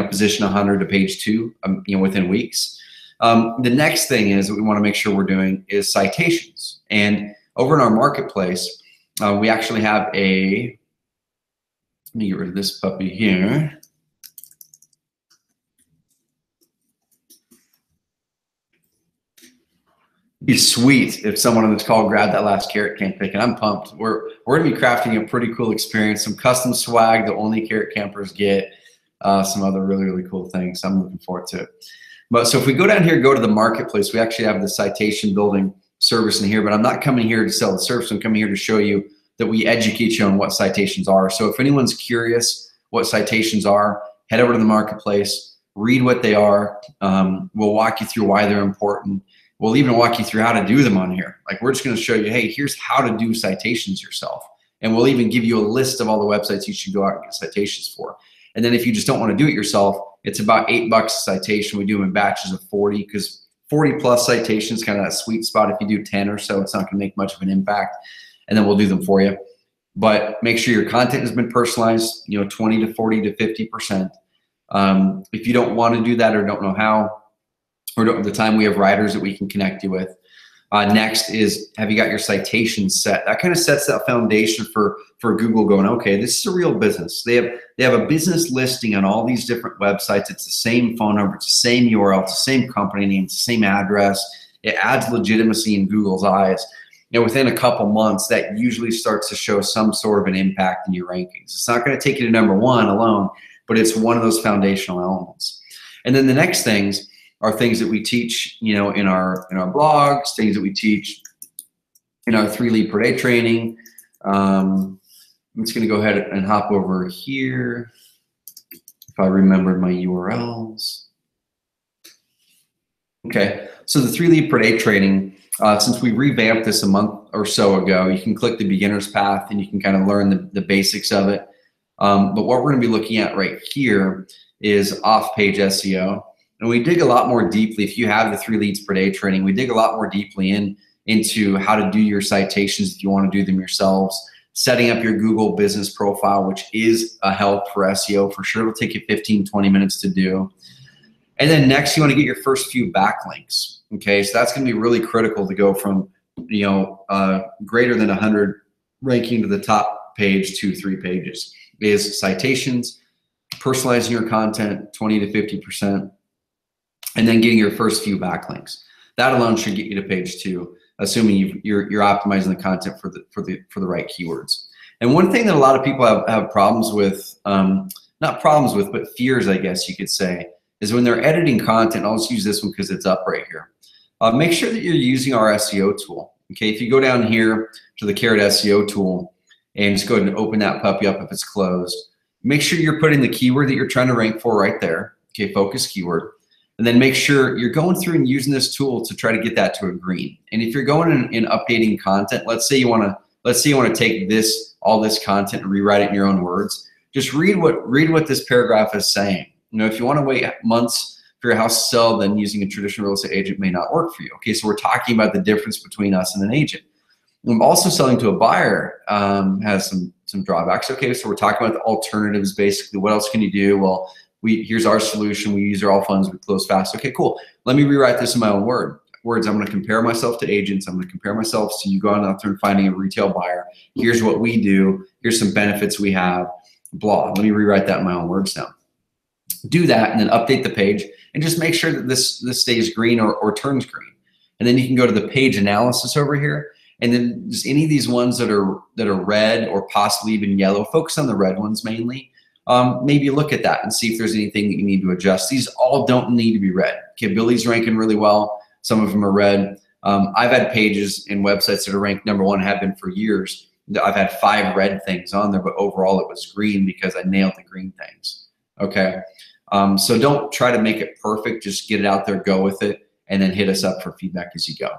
position 100 to page 2, within weeks. The next thing is that we want to make sure we're doing is citations. And over in our marketplace, we actually have let me get rid of this puppy here. Be sweet if someone on this call grabbed that last carrot camp pick, and I'm pumped. We're gonna be crafting a pretty cool experience, some custom swag that only carrot campers get, some other really cool things. I'm looking forward to it. But so if we go down here, go to the marketplace, we actually have the citation building service in here, but I'm not coming here to sell the service. I'm coming here to show you that we educate you on what citations are. So if anyone's curious what citations are, head over to the marketplace, read what they are. We'll walk you through why they're important. We'll even walk you through how to do them on here. Like, we're just going to show you, hey, here's how to do citations yourself. And we'll even give you a list of all the websites you should go out and get citations for. And then if you just don't want to do it yourself, it's about $8 a citation. We do them in batches of 40, because 40 plus citations, kind of that sweet spot. If you do 10 or so, it's not going to make much of an impact. And then we'll do them for you. But make sure your content has been personalized, 20 to 40 to 50%. If you don't want to do that or don't know how, or don't have the time, we have writers that we can connect you with. Next is, have you got your citations set? That kind of sets that foundation for Google going, okay, this is a real business. They have a business listing on all these different websites. It's the same phone number, it's the same URL, it's the same company name, it's the same address. It adds legitimacy in Google's eyes. Within a couple months, that usually starts to show some sort of an impact in your rankings. It's not going to take you to number 1 alone, but it's one of those foundational elements. And then the next things are things that we teach, in our blogs, things that we teach in our 3 lead per day training. I'm just going to go ahead and hop over here if I remembered my URLs. Okay, so the 3 lead per day training, since we revamped this a month or so ago, you can click the beginner's path and you can kind of learn the basics of it. But what we're going to be looking at right here is off-page SEO. And we dig a lot more deeply. If you have the 3 leads per day training, we dig a lot more deeply into how to do your citations if you want to do them yourselves, setting up your Google business profile, which is a help for SEO for sure. It'll take you 15, 20 minutes to do. And then next, you want to get your first few backlinks. Okay, so that's going to be really critical to go from greater than 100 ranking to the top page, 2, 3 pages. Is citations, personalizing your content 20 to 50%. And then getting your first few backlinks. That alone should get you to page 2, assuming you're optimizing the content for the right keywords. And one thing that a lot of people have problems with, not problems with, but fears, I guess you could say, is when they're editing content. I'll just use this one because it's up right here. Make sure that you're using our SEO tool. Okay, if you go down here to the Carrot SEO tool, and just go ahead and open that puppy up if it's closed. Make sure you're putting the keyword that you're trying to rank for right there. Okay, focus keyword. And then make sure you're going through and using this tool to try to get that to a green. And if you're going in updating content, let's say you want to take all this content and rewrite it in your own words. Just read what this paragraph is saying. You know, if you want to wait months for your house to sell, then using a traditional real estate agent may not work for you. Okay, so we're talking about the difference between us and an agent. Also selling to a buyer has some drawbacks. Okay, so we're talking about the alternatives basically. What else can you do? Well, here's our solution. We use all funds. We close fast. Okay, cool. Let me rewrite this in my own words. I'm going to compare myself to agents. I'm going to compare myself to you going out there and finding a retail buyer. Here's what we do. Here's some benefits we have. Blah. Let me rewrite that in my own words now. Do that and then update the page and just make sure that this stays green or turns green. And then you can go to the page analysis over here. And then just any of these ones that are red or possibly even yellow, focus on the red ones mainly. Maybe look at that and see if there's anything that you need to adjust. These all don't need to be red. Okay, Billy's ranking really well. Some of them are red. I've had pages and websites that are ranked #1, have been for years. I've had 5 red things on there, but overall it was green because I nailed the green things. Okay, so don't try to make it perfect. Just get it out there, go with it, and then hit us up for feedback as you go.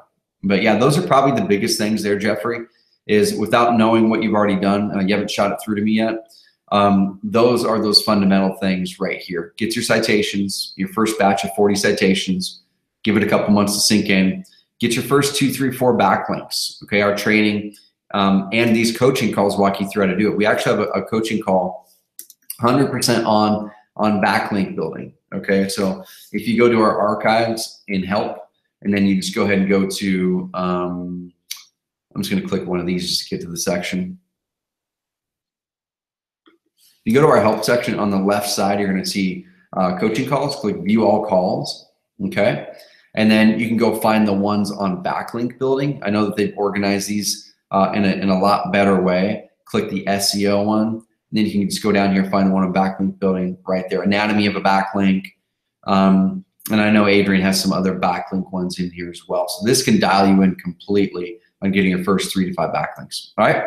But yeah, those are probably the biggest things there, Jeffrey, is without knowing what you've already done, you haven't shot it through to me yet. Those are those fundamental things right here. Get your citations, your first batch of 40 citations, give it a couple months to sink in, get your first 2, 3, 4 backlinks. Okay, our training and these coaching calls walk you through how to do it. We actually have a coaching call 100% on backlink building. Okay, so if you go to our archives and help, and then you just go ahead and go to, I'm just going to click one of these just to get to the section. You go to our help section on the left side, you're going to see coaching calls. Click view all calls. Okay. And then you can go find the ones on backlink building. I know that they've organized these in a lot better way. Click the SEO one. And then you can just go down here and find the one on backlink building right there. Anatomy of a backlink. And I know Adrian has some other backlink ones in here as well. So this can dial you in completely on getting your first 3 to 5 backlinks. All right.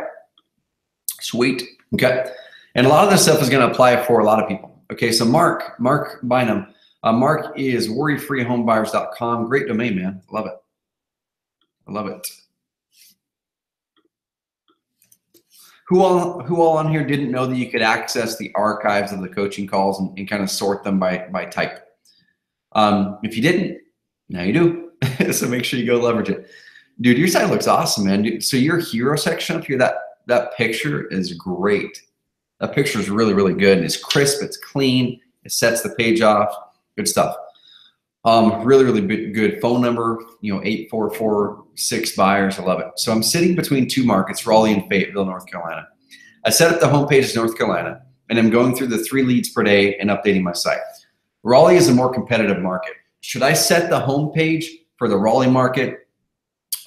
Sweet. Okay. And a lot of this stuff is going to apply for a lot of people. Okay. So Mark Bynum. Mark is worryfreehomebuyers.com. Great domain, man. Love it. I love it. Who all on here didn't know that you could access the archives of the coaching calls and kind of sort them by type? If you didn't, now you do. So make sure you go leverage it. Dude, your site looks awesome, man. Dude, so your hero section up here, that picture is great. That picture is really, really good. It's crisp, it's clean, it sets the page off. Good stuff. Really, really good phone number, 8446 buyers. I love it. So I'm sitting between 2 markets, Raleigh and Fayetteville, North Carolina. I set up the homepage as North Carolina, and I'm going through the 3 leads per day and updating my site. Raleigh is a more competitive market. Should I set the homepage for the Raleigh market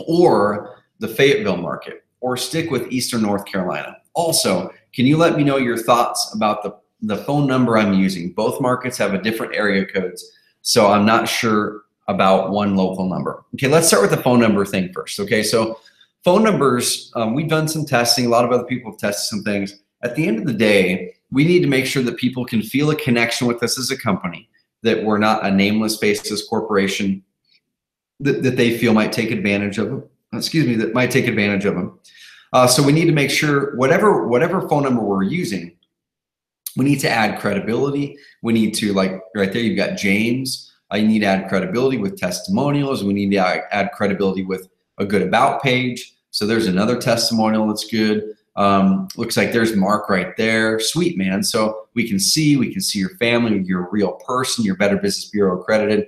or the Fayetteville market, or stick with Eastern North Carolina? Also, can you let me know your thoughts about the phone number I'm using? Both markets have a different area codes, so I'm not sure about one local number. Okay, let's start with the phone number thing first. Okay, so phone numbers, we've done some testing. A lot of other people have tested some things. At the end of the day, we need to make sure that people can feel a connection with us as a company, that we're not a nameless, faceless corporation that they feel might take advantage of them. That might take advantage of them. So we need to make sure whatever phone number we're using, we need to add credibility. We need to, like right there, you've got James. You need to add credibility with testimonials. We need to add credibility with a good about page. So there's another testimonial that's good. Looks like there's Mark right there. Sweet, man. So we can see your family, you're a real person, you're Better Business Bureau accredited.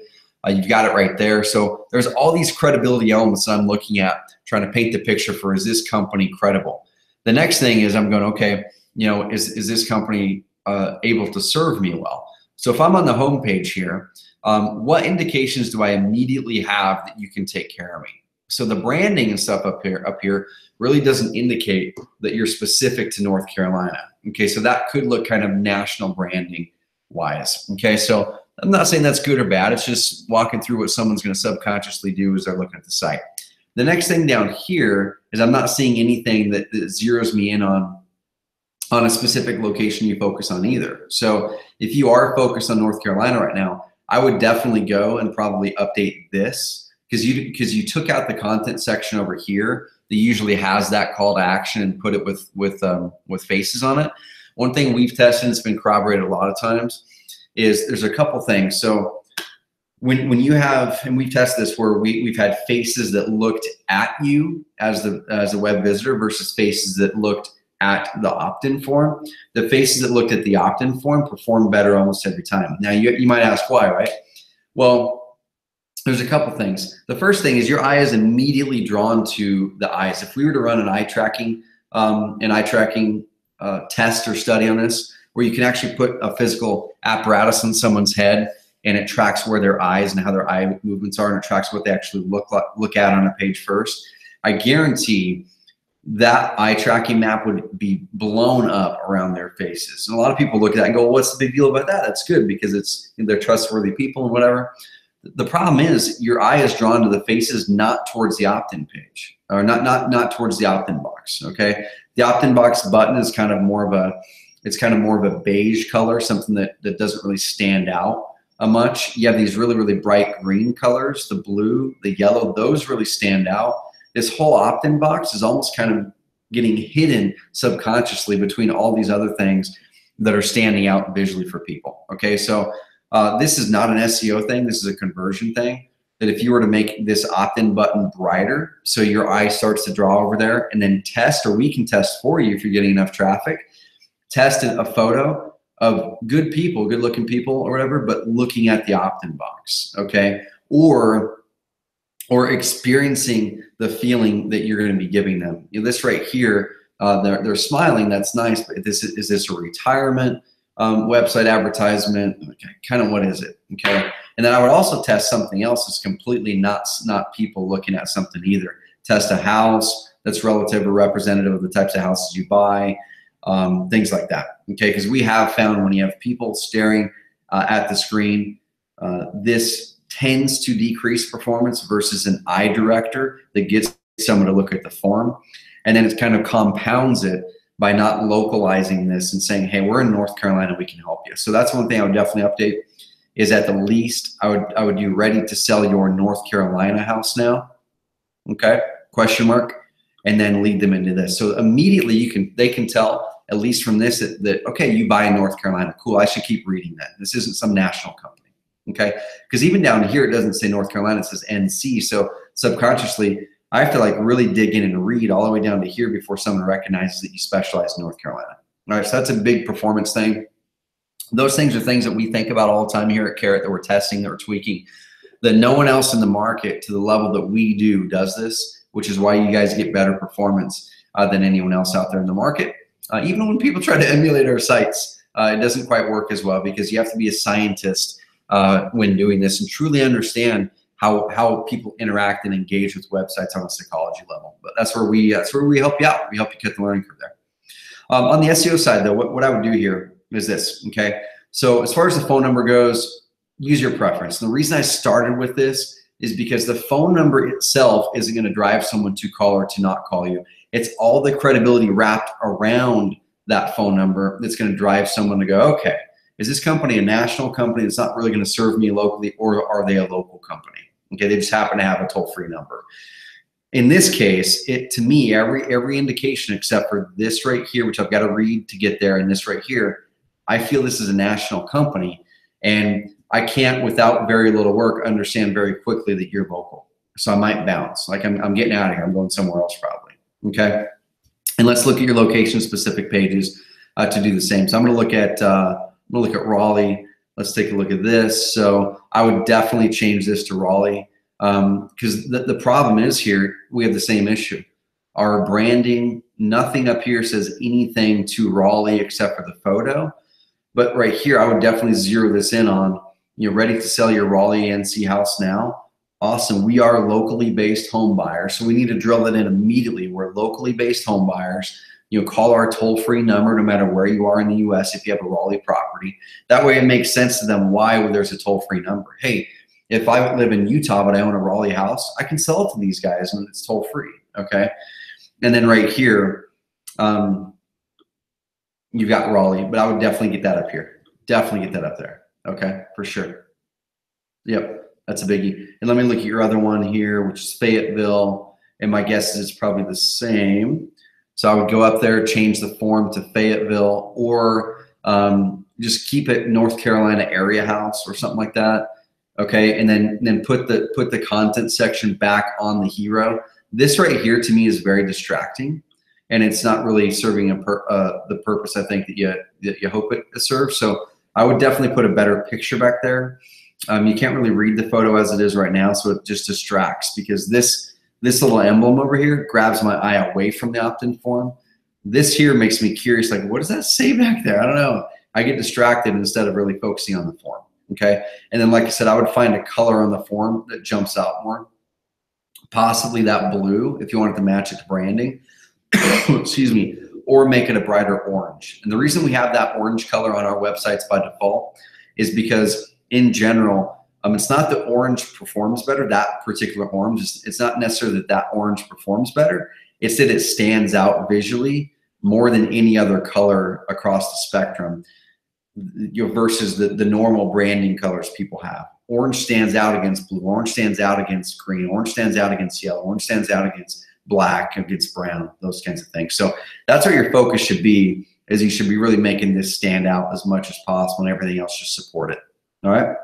You've got it right there. So there's all these credibility elements that I'm looking at, trying to paint the picture for, is this company credible? The next thing is I'm going, okay, is this company able to serve me well? So if I'm on the home page here, what indications do I immediately have that you can take care of me? So the branding and stuff up here really doesn't indicate that you're specific to North Carolina. Okay, so that could look kind of national branding wise. Okay, so I'm not saying that's good or bad. It's just walking through what someone's going to subconsciously do as they're looking at the site. The next thing down here is I'm not seeing anything that zeroes me in on on a specific location you focus on either. So if you are focused on North Carolina right now, I would definitely go and probably update this, because you took out the content section over here that usually has that call to action and put it with faces on it. One thing we've tested and it's been corroborated a lot of times is there's a couple things. So when you have, and we've tested this where we've had faces that looked at you as a web visitor versus faces that looked at the opt-in form. The faces that looked at the opt-in form performed better almost every time. Now you might ask why, right? Well, there's a couple things. The first thing is your eye is immediately drawn to the eyes. If we were to run an eye tracking test or study on this, where you can actually put a physical apparatus in someone's head and it tracks where their eyes and how their eye movements are, and it tracks what they actually look at on a page first, I guarantee that eye tracking map would be blown up around their faces. And a lot of people look at that and go, well, what's the big deal about that? That's good because they're trustworthy people and whatever. The problem is your eye is drawn to the faces, not towards the opt-in page, or not towards the opt-in box. Okay, the opt-in box button is kind of more of a beige color, something that doesn't really stand out much. You have these really, really bright green colors, the blue, the yellow, those really stand out. This whole opt-in box is almost kind of getting hidden subconsciously between all these other things that are standing out visually for people. Okay, so this is not an SEO thing. This is a conversion thing. That if you were to make this opt-in button brighter, so your eye starts to draw over there, and then test, or we can test for you if you're getting enough traffic, test a photo of good people, good looking people or whatever, but looking at the opt-in box, okay? Or experiencing the feeling that you're going to be giving them. You know, this right here, they're smiling, that's nice, but is this a retirement website advertisement? Okay, kind of what is it, okay? And then I would also test something else that's completely not people looking at something either. Test a house that's relative or representative of the types of houses you buy, things like that, okay? Because we have found when you have people staring at the screen, this tends to decrease performance versus an eye director that gets someone to look at the form. And then it kind of compounds it by not localizing this and saying, hey, we're in North Carolina, we can help you. So that's one thing I would definitely update, is at the least I would do ready to sell your North Carolina house now, okay, question mark, and then lead them into this. So immediately they can tell, at least from this, that okay, you buy in North Carolina, cool, I should keep reading that. This isn't some national company. Okay, because even down here, it doesn't say North Carolina, it says NC. So subconsciously, I have to like really dig in and read all the way down to here before someone recognizes that you specialize in North Carolina. All right, so that's a big performance thing. Those things are things that we think about all the time here at Carrot, that we're testing, that we're tweaking, that no one else in the market to the level that we do does this, which is why you guys get better performance than anyone else out there in the market. Even when people try to emulate our sites, it doesn't quite work as well, because you have to be a scientist when doing this and truly understand how people interact and engage with websites on a psychology level. But that's where we help you out. We help you cut the learning curve there. On the SEO side, though, what I would do here is this, okay? So as far as the phone number goes, use your preference. The reason I started with this is because the phone number itself isn't going to drive someone to call or to not call you. It's all the credibility wrapped around that phone number that's going to drive someone to go, okay, is this company a national company that's not really going to serve me locally, or are they a local company? Okay, they just happen to have a toll-free number. In this case, to me, every indication except for this right here, which I've got to read to get there, and this right here, I feel this is a national company, and I can't, without very little work, understand very quickly that you're local. So I might bounce. Like I'm getting out of here. I'm going somewhere else probably. Okay, and let's look at your location-specific pages to do the same. So I'm going to look at Raleigh. Let's take a look at this. So I would definitely change this to Raleigh, because the problem is here, we have the same issue. Our branding, nothing up here says anything to Raleigh except for the photo. But right here, I would definitely zero this in on, ready to sell your Raleigh NC house now. Awesome. We are locally based home buyers. So we need to drill that in immediately. We're locally based home buyers. Call our toll-free number no matter where you are in the US if you have a Raleigh property. That way it makes sense to them why there's a toll-free number. Hey, if I live in Utah but I own a Raleigh house, I can sell it to these guys and it's toll-free, okay? And then right here, you've got Raleigh, but I would definitely get that up here. Definitely get that up there. Okay, for sure. Yep, that's a biggie. And let me look at your other one here, which is Fayetteville. And my guess is it's probably the same. So I would go up there, change the form to Fayetteville, or just keep it North Carolina area house or something like that. Okay, and then put the content section back on the hero. This right here to me is very distracting, and it's not really serving the purpose I think that you hope it serves. So I would definitely put a better picture back there. You can't really read the photo as it is right now, so it just distracts because this little emblem over here grabs my eye away from the opt-in form. This here makes me curious, like, what does that say back there? I don't know. I get distracted instead of really focusing on the form, okay? And then, like I said, I would find a color on the form that jumps out more. Possibly that blue, if you wanted to match it to branding, excuse me, or make it a brighter orange. And the reason we have that orange color on our websites by default is because in general, it's not that orange performs better, that particular orange. It's not necessarily that orange performs better. It's that it stands out visually more than any other color across the spectrum versus the normal branding colors people have. Orange stands out against blue. Orange stands out against green. Orange stands out against yellow. Orange stands out against black, against brown, those kinds of things. So that's where your focus should be, is you should be really making this stand out as much as possible and everything else just support it. All right.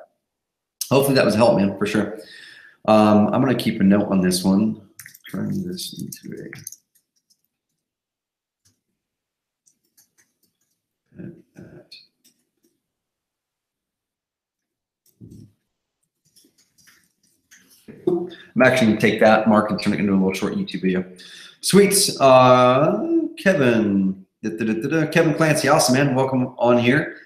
Hopefully that was a help, man, for sure. I'm going to keep a note on this one. Turn this into a... I'm actually going to take that, Mark, and turn it into a little short YouTube video. Sweets. Kevin. Kevin Clancy. Awesome, man. Welcome on here.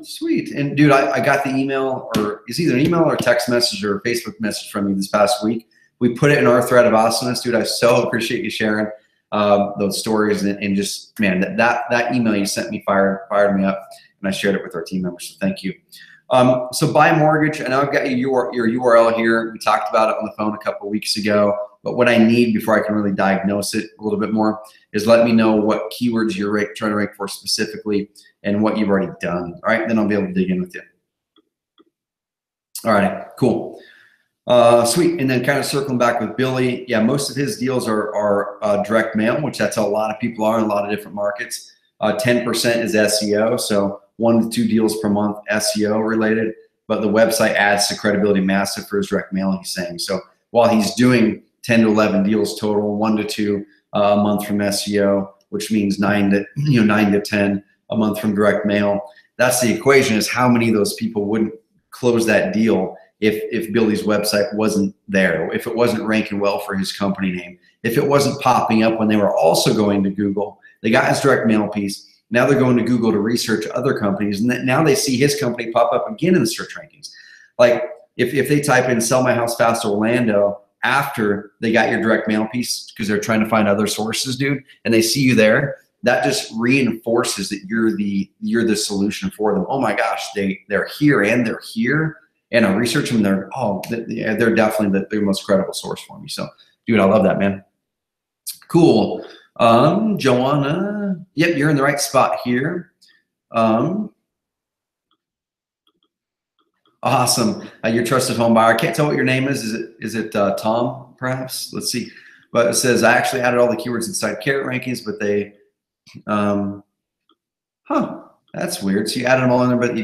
Sweet. And dude, I got the email, or it's either an email or a text message or a Facebook message from you this past week. We put it in our thread of awesomeness, dude. I so appreciate you sharing those stories, and just, man, that email you sent me fired me up, and I shared it with our team members. So thank you. So buy mortgage, and I've got your URL here. We talked about it on the phone a couple of weeks ago, but what I need before I can really diagnose it a little bit more is let me know what keywords you're trying to rank for specifically and what you've already done. All right, then I'll be able to dig in with you. All right, cool. Sweet. And then kind of circling back with Billy, yeah, most of his deals are direct mail, which that's how a lot of people are in a lot of different markets. 10% is SEO, so 1 to 2 deals per month SEO related, but the website adds to credibility massive for his direct mail, he's saying. So while he's doing 10 to 11 deals total, 1 to 2 a month from SEO, which means 9 to 10 a month from direct mail, that's the equation, is how many of those people wouldn't close that deal if Billy's website wasn't there, if it wasn't ranking well for his company name, if it wasn't popping up when they were also going to Google. They got his direct mail piece. Now they're going to Google to research other companies, and now they see his company pop up again in the search rankings. Like if they type in "sell my house fast Orlando" after they got your direct mail piece because they're trying to find other sources, dude, and they see you there, that just reinforces that you're the solution for them. Oh my gosh, they're here and they're here, and I research them. They're definitely the most credible source for me. So, dude, I love that, man. Cool. Joanna, yep, you're in the right spot here. Awesome. Your trusted home buyer. I can't tell what your name is. Is it Tom, perhaps? Let's see. But it says, I actually added all the keywords inside Carrot rankings, but they, that's weird. So you added them all in there, but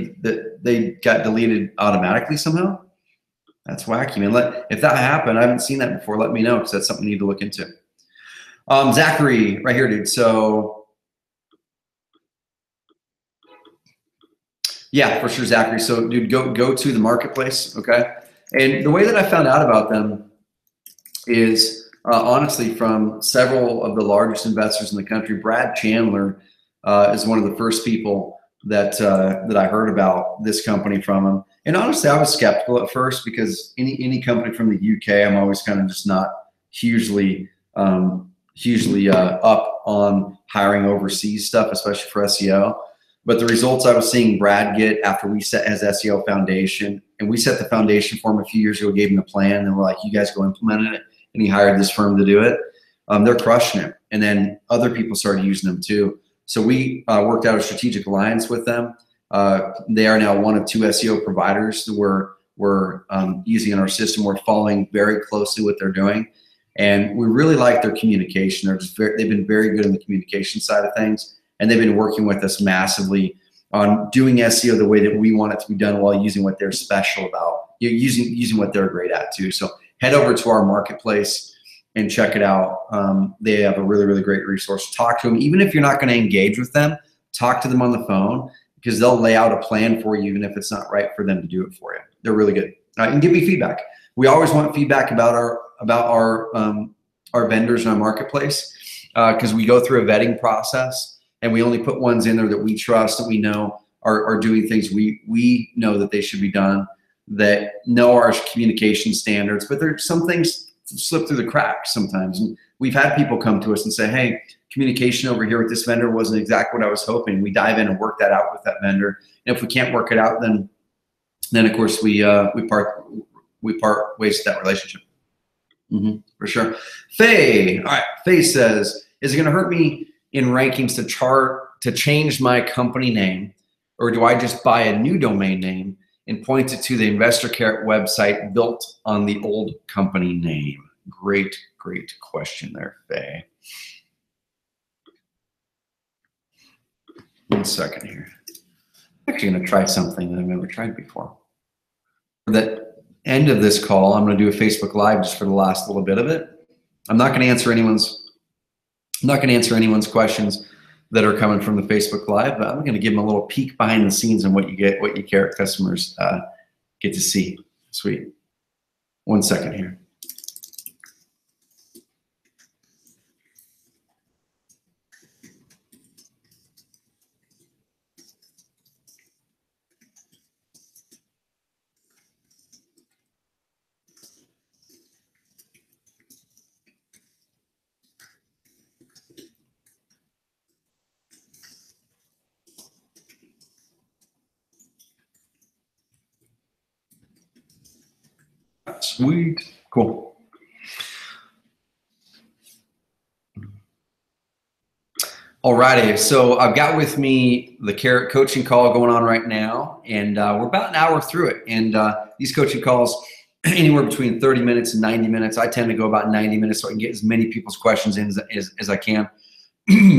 they got deleted automatically somehow? That's wacky, man. If that happened, I haven't seen that before, let me know, because that's something we need to look into. Zachary, right here, dude. So, yeah, for sure, Zachary. So, dude, go to the marketplace, okay? And the way that I found out about them is honestly from several of the largest investors in the country. Brad Chandler is one of the first people that I heard about this company from him. And honestly, I was skeptical at first because any company from the UK, I'm always kind of just not hugely up on hiring overseas stuff, especially for SEO. But the results I was seeing Brad get after we set his SEO foundation, and we set the foundation for him a few years ago, gave him the plan, and we're like, you guys go implement it. And he hired this firm to do it. They're crushing it. And then other people started using them too. So we worked out a strategic alliance with them. They are now one of 2 SEO providers that we're using in our system. We're following very closely what they're doing. And we really like their communication. They've been very good in the communication side of things. And they've been working with us massively on doing SEO the way that we want it to be done while using what they're special about, using what they're great at too. So head over to our marketplace and check it out. They have a really, really great resource. Talk to them. Even if you're not going to engage with them, talk to them on the phone, because they'll lay out a plan for you, even if it's not right for them to do it for you. They're really good. And give me feedback. We always want feedback about our vendors in our marketplace, because we go through a vetting process, and we only put ones in there that we trust, that we know are doing things we know that they should be done, that know our communication standards. But there's some things slip through the cracks sometimes. And we've had people come to us and say, hey, communication over here with this vendor wasn't exactly what I was hoping. We dive in and work that out with that vendor. And if we can't work it out, then of course we part ways with that relationship. For sure. Faye, all right. Faye says, is it going to hurt me in rankings to change my company name, or do I just buy a new domain name and point it to the Investor Carrot website built on the old company name? Great, great question there, Faye. One second here. I'm actually going to try something that I've never tried before. For the end of this call, I'm going to do a Facebook Live just for the last little bit of it. I'm not going to answer anyone's questions that are coming from the Facebook Live, but I'm going to give them a little peek behind the scenes on what your Carrot customers get to see. Sweet. One second here. Sweet. Cool. Alrighty, so I've got with me the Carrot coaching call going on right now, and we're about an hour through it. And these coaching calls, anywhere between 30 minutes and 90 minutes. I tend to go about 90 minutes so I can get as many people's questions in as I can.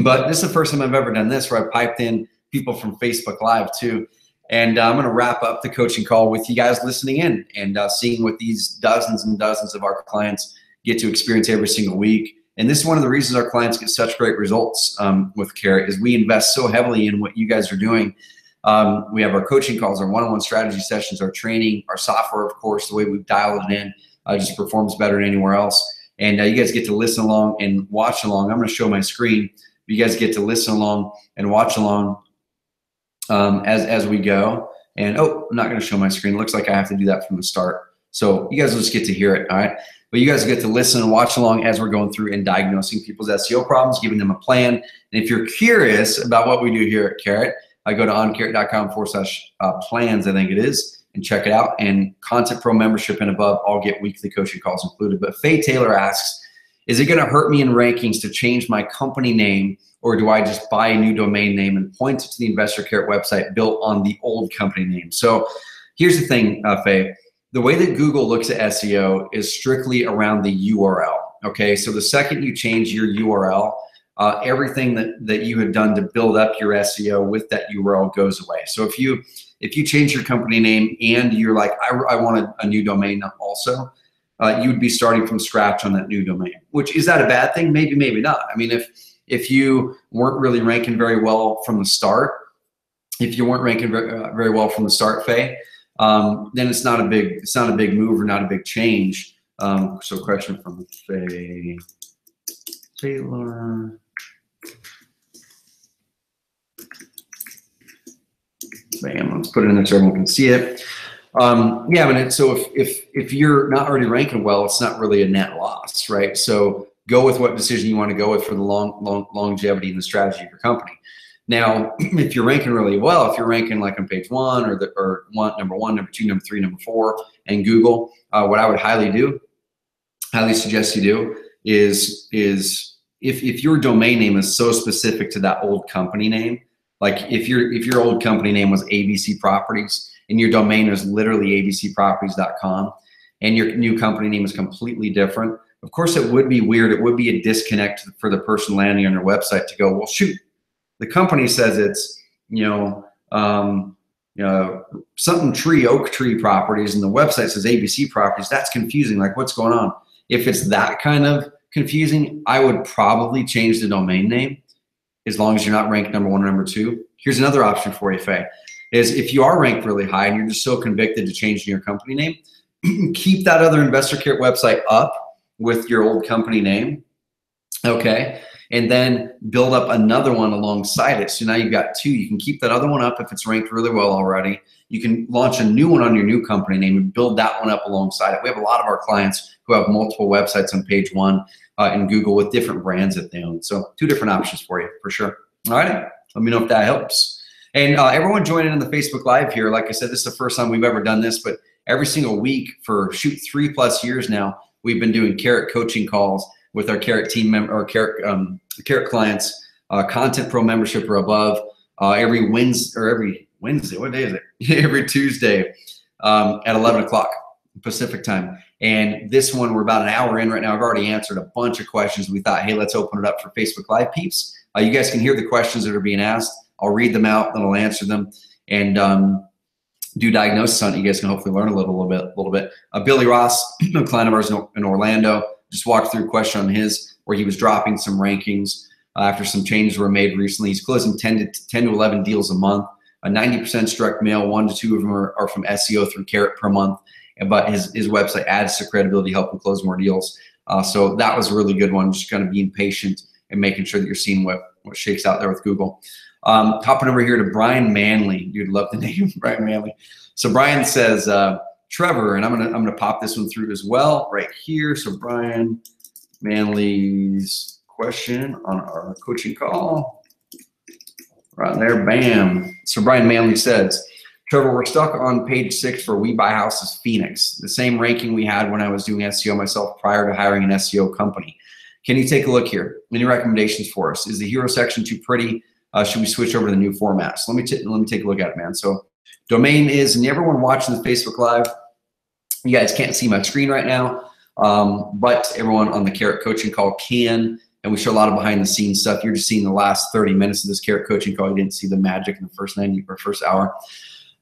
But this is the first time I've ever done this, where I piped in people from Facebook Live too. And I'm going to wrap up the coaching call with you guys listening in and seeing what these dozens and dozens of our clients get to experience every single week. And this is one of the reasons our clients get such great results with Carrot, is we invest so heavily in what you guys are doing. We have our coaching calls, our one-on-one strategy sessions, our training, our software, of course, the way we've dialed it in just performs better than anywhere else. And you guys get to listen along and watch along. I'm going to show my screen. You guys get to listen along and watch along as we go. And I'm not going to show my screen. It looks like I have to do that from the start. So you guys will just get to hear it, all right? But you guys get to listen and watch along as we're going through and diagnosing people's SEO problems, giving them a plan. And if you're curious about what we do here at Carrot, I go to oncarrot.com/plans, I think it is, and check it out. And Content Pro membership and above all get weekly coaching calls included. But Faye Taylor asks, is it going to hurt me in rankings to change my company name, or do I just buy a new domain name and point it to the Investor Carrot website built on the old company name? So here's the thing, Faye. The way that Google looks at SEO is strictly around the URL, okay? So the second you change your URL, everything that you had done to build up your SEO with that URL goes away. So if you change your company name and you're like, I want a new domain also, you would be starting from scratch on that new domain. Which, is that a bad thing? Maybe, maybe not. I mean, if you weren't really ranking very well from the start, Faye, then it's not a big move or not a big change. So question from Faye Taylor. Bam, let's put it in there so everyone can see it. Yeah, I mean, so if you're not already ranking well, it's not really a net loss, right? So go with what decision you want to go with for the longevity and the strategy of your company. Now, if you're ranking really well, if you're ranking like on page 1 or number 1, number 2, number 3, number 4, and Google, what I would highly suggest you do is if your domain name is so specific to that old company name, like if your old company name was ABC Properties and your domain is literally abcproperties.com and your new company name is completely different, of course it would be weird. It would be a disconnect for the person landing on your website to go, well, shoot, the company says it's, something tree, oak tree properties, and the website says ABC Properties. That's confusing. Like, what's going on? If it's that kind of confusing, I would probably change the domain name as long as you're not ranked number 1 or number 2. Here's another option for you, Faye, is if you are ranked really high and you're just so convicted to change your company name, keep that other Investor Carrot website up with your old company name, okay? And then build up another one alongside it. So now you've got 2. You can keep that other one up if it's ranked really well already. You can launch a new one on your new company name and build that one up alongside it. We have a lot of our clients who have multiple websites on page 1 in Google with different brands that they own. So 2 different options for you, for sure. All right, let me know if that helps. And everyone joining in the Facebook Live here, like I said, this is the first time we've ever done this, but every single week for 3+ years now, we've been doing Carrot coaching calls with our Carrot team member or Carrot clients, Content Pro membership or above, every Wednesday, what day is it? Every Tuesday at 11 o'clock Pacific time. And this one, we're about an hour in right now. I've already answered a bunch of questions. We thought, hey, let's open it up for Facebook Live peeps. You guys can hear the questions that are being asked. I'll read them out, then I'll answer them and do diagnosis on it. You guys can hopefully learn a little bit. Billy Ross, a client of ours in Orlando, just walked through a question on his where he was dropping some rankings after some changes were made recently. He's closing 10 to 11 deals a month. 90% direct mail, 1 to 2 of them are from SEO through Carrot per month. But his website adds to credibility, help him close more deals. So that was a really good one, just kind of being patient and making sure that you're seeing what shakes out there with Google. Hopping over here to Brian Manley. You'd love the name, Brian Manley. So Brian says, Trevor, and I'm gonna pop this one through as well right here. So Brian Manley's question on our coaching call. Right there, bam. So Brian Manley says, Trevor, we're stuck on page 6 for We Buy Houses Phoenix, the same ranking we had when I was doing SEO myself prior to hiring an SEO company. Can you take a look here? Any recommendations for us? Is the hero section too pretty? Should we switch over to the new format? So let me take a look at it, man. So domain is, and everyone watching the Facebook Live, you guys can't see my screen right now, but everyone on the Carrot coaching call can, and we show a lot of behind the scenes stuff. You're just seeing the last 30 minutes of this Carrot coaching call. You didn't see the magic in the first 90 or first hour.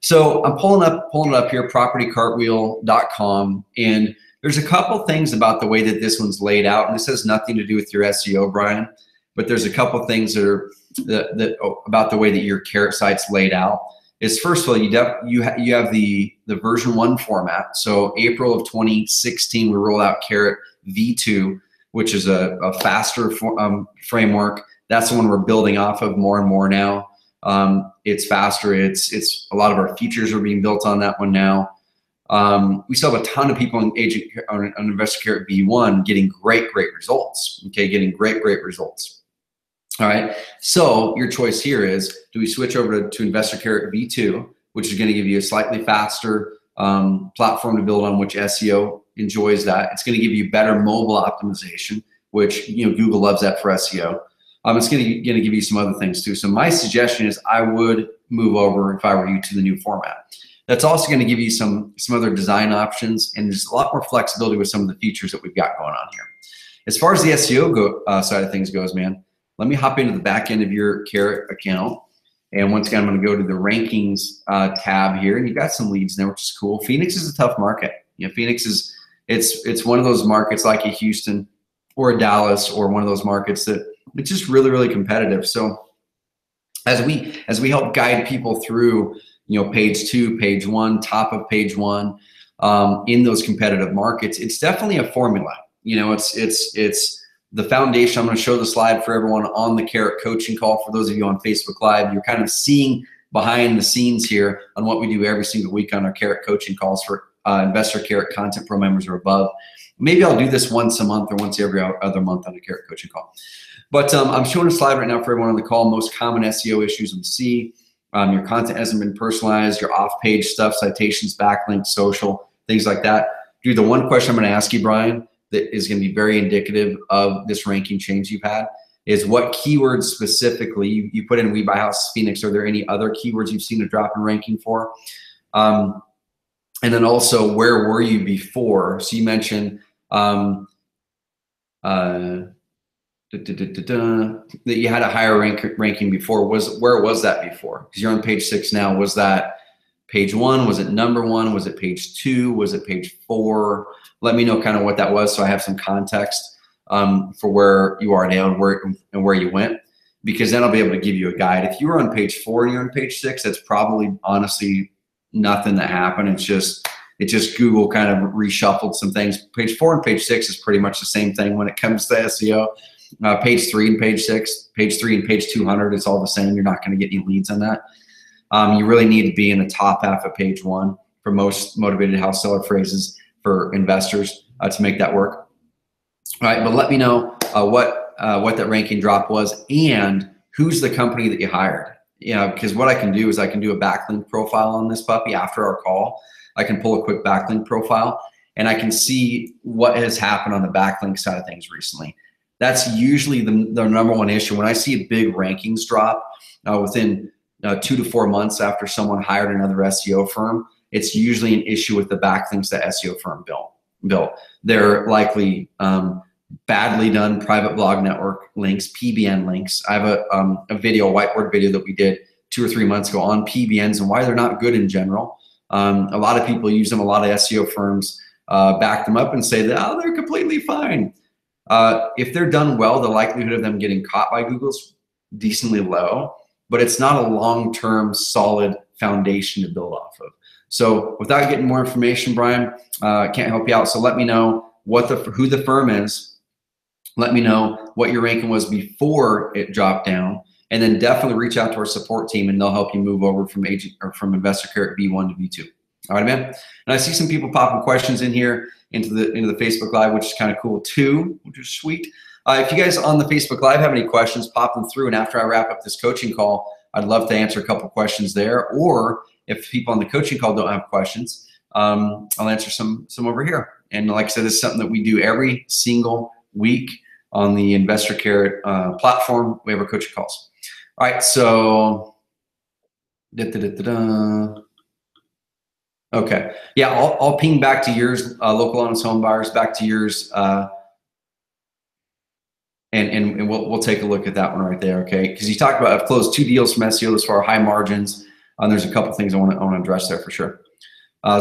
So I'm pulling it up here, propertycartwheel.com, and there's a couple things about the way that this one's laid out, and this has nothing to do with your SEO, Brian, but there's a couple things that are about the way that your Carrot site's laid out. Is first of all, you have the version 1 format. So April of 2016, we rolled out Carrot V2, which is a faster framework. That's the one we're building off of more and more now. It's faster. It's a lot of our features are being built on that one now. We still have a ton of people on Investor Carrot V1 getting great results. Okay, getting great results. All right. So your choice here is: do we switch over to Investor Carrot V2, which is going to give you a slightly faster platform to build on, which SEO enjoys that. It's going to give you better mobile optimization, which Google loves that for SEO. It's going to give you some other things too. So my suggestion is I would move over, if I were you, to the new format. That's also going to give you some other design options and just a lot more flexibility with some of the features that we've got going on here. As far as the SEO side of things goes, man, let me hop into the back end of your Carrot account. And once again, I'm going to go to the rankings tab here, and you've got some leads there, which is cool. Phoenix is a tough market. Phoenix is it's one of those markets like a Houston or a Dallas, or one of those markets that it's just really competitive. So as we help guide people through, page 2, page 1, top of page 1, in those competitive markets, it's definitely a formula. It's the foundation. I'm going to show the slide for everyone on the Carrot coaching call. For those of you on Facebook Live, you're kind of seeing behind the scenes here on what we do every single week on our Carrot coaching calls for Investor Carrot Content Pro members or above. Maybe I'll do this once a month or once every other month on a Carrot coaching call. But I'm showing a slide right now for everyone on the call. Most common SEO issues we see. Your content hasn't been personalized, your off-page stuff, citations, backlinks, social, things like that. Dude, the one question I'm going to ask you, Brian, that is going to be very indicative of this ranking change you've had is what keywords specifically you put in We Buy House Phoenix. Are there any other keywords you've seen a drop in ranking for? And then also, where were you before? So you mentioned that you had a higher ranking before. Where was that before? Because you're on page 6 now. Was that page 1? Was it number 1? Was it page 2? Was it page 4? Let me know kind of what that was, so I have some context for where you are now and where you went, because then I'll be able to give you a guide. If you were on page 4 and you're on page 6, that's probably honestly nothing that happened. It's just Google kind of reshuffled some things. Page 4 and page 6 is pretty much the same thing when it comes to SEO. Page 3 and page 6, page 3 and page 200, it's all the same. You're not going to get any leads on that. You really need to be in the top half of page 1 for most motivated house seller phrases for investors to make that work. All right, but let me know what that ranking drop was and who's the company that you hired. Because what I can do is I can do a backlink profile on this puppy after our call. I can pull a quick backlink profile and I can see what has happened on the backlink side of things recently. That's usually the number one issue. When I see a big rankings drop within 2 to 4 months after someone hired another SEO firm, it's usually an issue with the backlinks that SEO firm built. They're likely badly done private blog network links, PBN links. I have a video, a whiteboard video that we did 2 or 3 months ago on PBNs and why they're not good in general. A lot of people use them. A lot of SEO firms back them up and say that, oh, they're completely fine. If they're done well, the likelihood of them getting caught by Google's decently low, but it's not a long-term solid foundation to build off of. So without getting more information, Brian, can't help you out. So let me know who the firm is. Let me know what your ranking was before it dropped down, and then definitely reach out to our support team, and they'll help you move over from Investor Care at B1 to B2. All right, man. And I see some people popping questions in here into the Facebook Live, which is kind of cool too, which is sweet. If you guys on the Facebook Live have any questions, pop them through, and after I wrap up this coaching call, I'd love to answer a couple questions there. Or if people on the coaching call don't have questions, I'll answer some over here. And like I said, this is something that we do every single week on the Investor Care platform. We have our coaching calls. All right, so okay, yeah, I'll ping back to yours, local honest home buyers, back to yours, and we'll take a look at that one right there, okay? Because you talked about I've closed 2 deals from SEO this far, high margins. There's a couple things I want to address there for sure.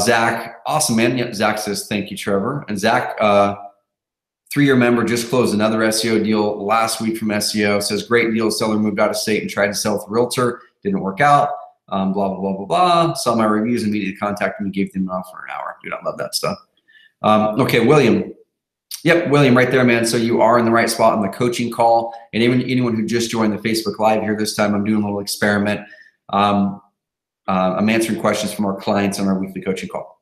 Zach, awesome, man. Yep, Zach says thank you, Trevor. And Zach, 3-year member, just closed another SEO deal last week from SEO. Says great deal. Seller moved out of state and tried to sell with a realtor. Didn't work out. Blah, blah, blah, blah, blah. Saw my reviews, immediately contacted me, gave them an offer an hour. Dude, I love that stuff. Okay, William. Yep, William, right there, man. So you are in the right spot on the coaching call. And even anyone who just joined the Facebook Live here this time, I'm doing a little experiment. I'm answering questions from our clients on our weekly coaching call.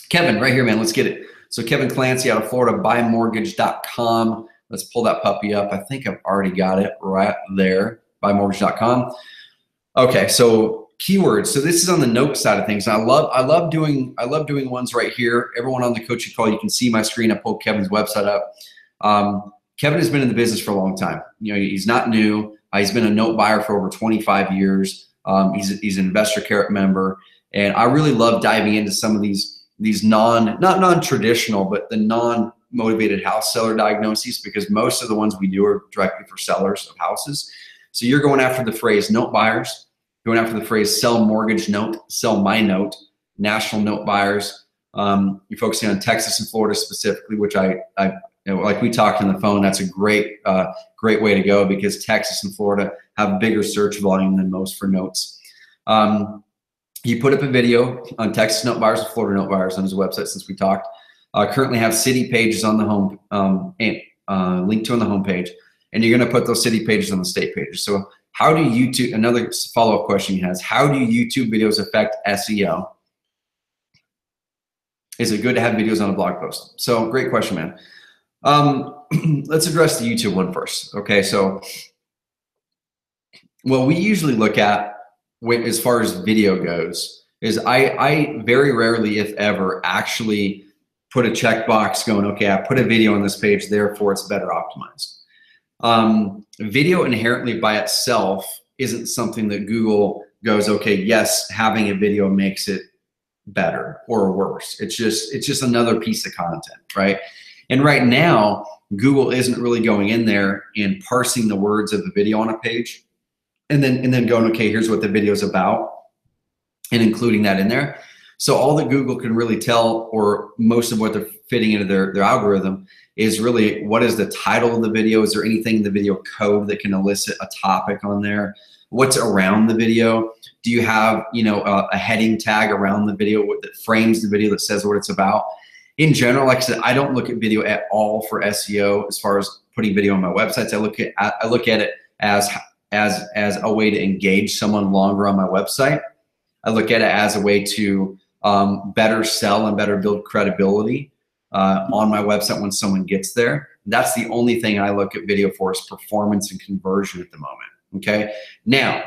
Kevin, right here, man. Let's get it. So Kevin Clancy out of Florida, buymortgage.com. Let's pull that puppy up. I think I've already got it right there, buymortgage.com. Okay, so keywords. So this is on the note side of things. I love doing ones right here. Everyone on the coaching call, you can see my screen. I pulled Kevin's website up. Kevin has been in the business for a long time. You know, he's not new. He's been a note buyer for over 25 years. He's an Investor Care member, and I really love diving into some of these not non-traditional, but the non-motivated house seller diagnoses, because most of the ones we do are directly for sellers of houses. So you're going after the phrase note buyers, going after the phrase sell mortgage note, sell my note, national note buyers. You're focusing on Texas and Florida specifically, which I like we talked on the phone. That's a great way to go, because Texas and Florida have bigger search volume than most for notes. He put up a video on Texas note buyers and Florida note buyers on his website since we talked. Currently have city pages on the home, link to on the homepage, and you're going to put those city pages on the state pages. So how do YouTube, another follow-up question he has, how do YouTube videos affect SEO? Is it good to have videos on a blog post? So great question, man. Let's address the YouTube one first. Okay, so what we usually look at as far as video goes is I very rarely, if ever, actually put a checkbox going, okay, I put a video on this page, therefore it's better optimized. Video inherently by itself isn't something that Google goes, okay, yes, having a video makes it better or worse. It's just another piece of content, right? And right now, Google isn't really going in there and parsing the words of the video on a page and then going, okay, here's what the video is about and including that in there. So all that Google can really tell, or most of what they're fitting into their algorithm, is really what is the title of the video? Is there anything in the video code that can elicit a topic on there? What's around the video? Do you have, you know, a heading tag around the video that frames the video that says what it's about? In general, like I said, I don't look at video at all for SEO as far as putting video on my websites. I look at it as a way to engage someone longer on my website. I look at it as a way to better sell and better build credibility on my website when someone gets there. That's the only thing I look at video for, is performance and conversion at the moment. Okay, now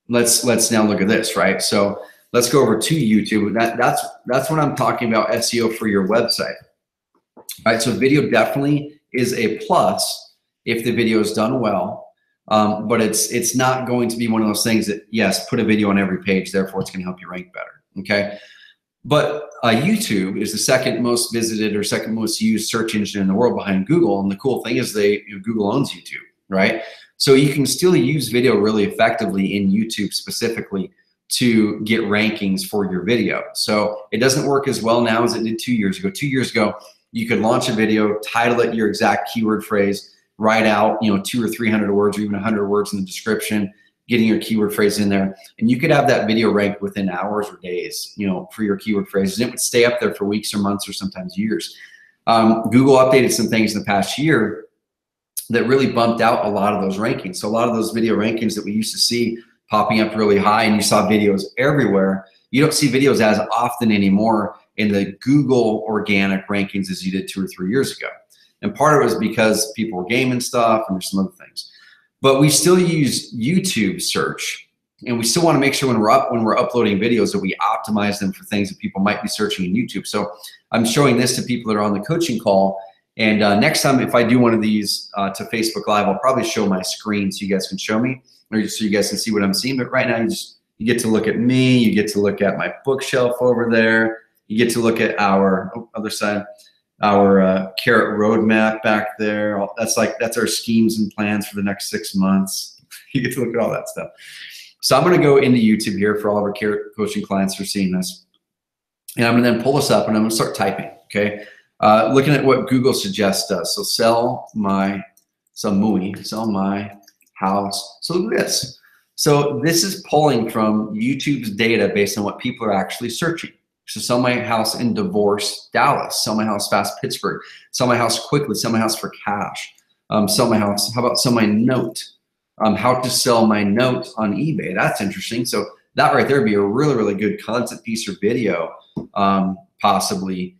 let's now look at this, right? So let's go over to YouTube. That's what I'm talking about, SEO for your website. All right, so video definitely is a plus if the video is done well, but it's not going to be one of those things that, yes, put a video on every page, therefore it's going to help you rank better. Okay, but YouTube is the second most visited or second most used search engine in the world behind Google, and the cool thing is Google owns YouTube, right? So you can still use video really effectively in YouTube specifically to get rankings for your video. So it doesn't work as well now as it did 2 years ago. 2 years ago, you could launch a video, title it your exact keyword phrase, write out, you know, 200 or 300 words or even 100 words in the description, getting your keyword phrase in there, and you could have that video ranked within hours or days, you know, for your keyword phrases. It would stay up there for weeks or months or sometimes years. Google updated some things in the past year that really bumped out a lot of those rankings. So a lot of those video rankings that we used to see popping up really high and you saw videos everywhere, you don't see videos as often anymore in the Google organic rankings as you did 2 or 3 years ago. And part of it was because people were gaming stuff and there's some other things. But we still use YouTube search, and we still want to make sure when we're uploading videos that we optimize them for things that people might be searching in YouTube. So I'm showing this to people that are on the coaching call. And next time, if I do one of these to Facebook Live, I'll probably show my screen so you guys can show me, or so you guys can see what I'm seeing. But right now, you get to look at me, you get to look at my bookshelf over there, you get to look at our other side, our carrot roadmap back there. That's our schemes and plans for the next 6 months. You get to look at all that stuff. So I'm going to go into YouTube here for all of our carrot coaching clients who are seeing this, and I'm going to then pull this up and I'm going to start typing. Okay. Looking at what Google suggests us. So sell my house. So look at this. So this is pulling from YouTube's data based on what people are actually searching. So sell my house in divorce, Dallas. Sell my house fast, Pittsburgh. Sell my house quickly. Sell my house for cash. Sell my house. How about sell my note? How to sell my note on eBay. That's interesting. So that right there would be a really, really good content piece or video, possibly.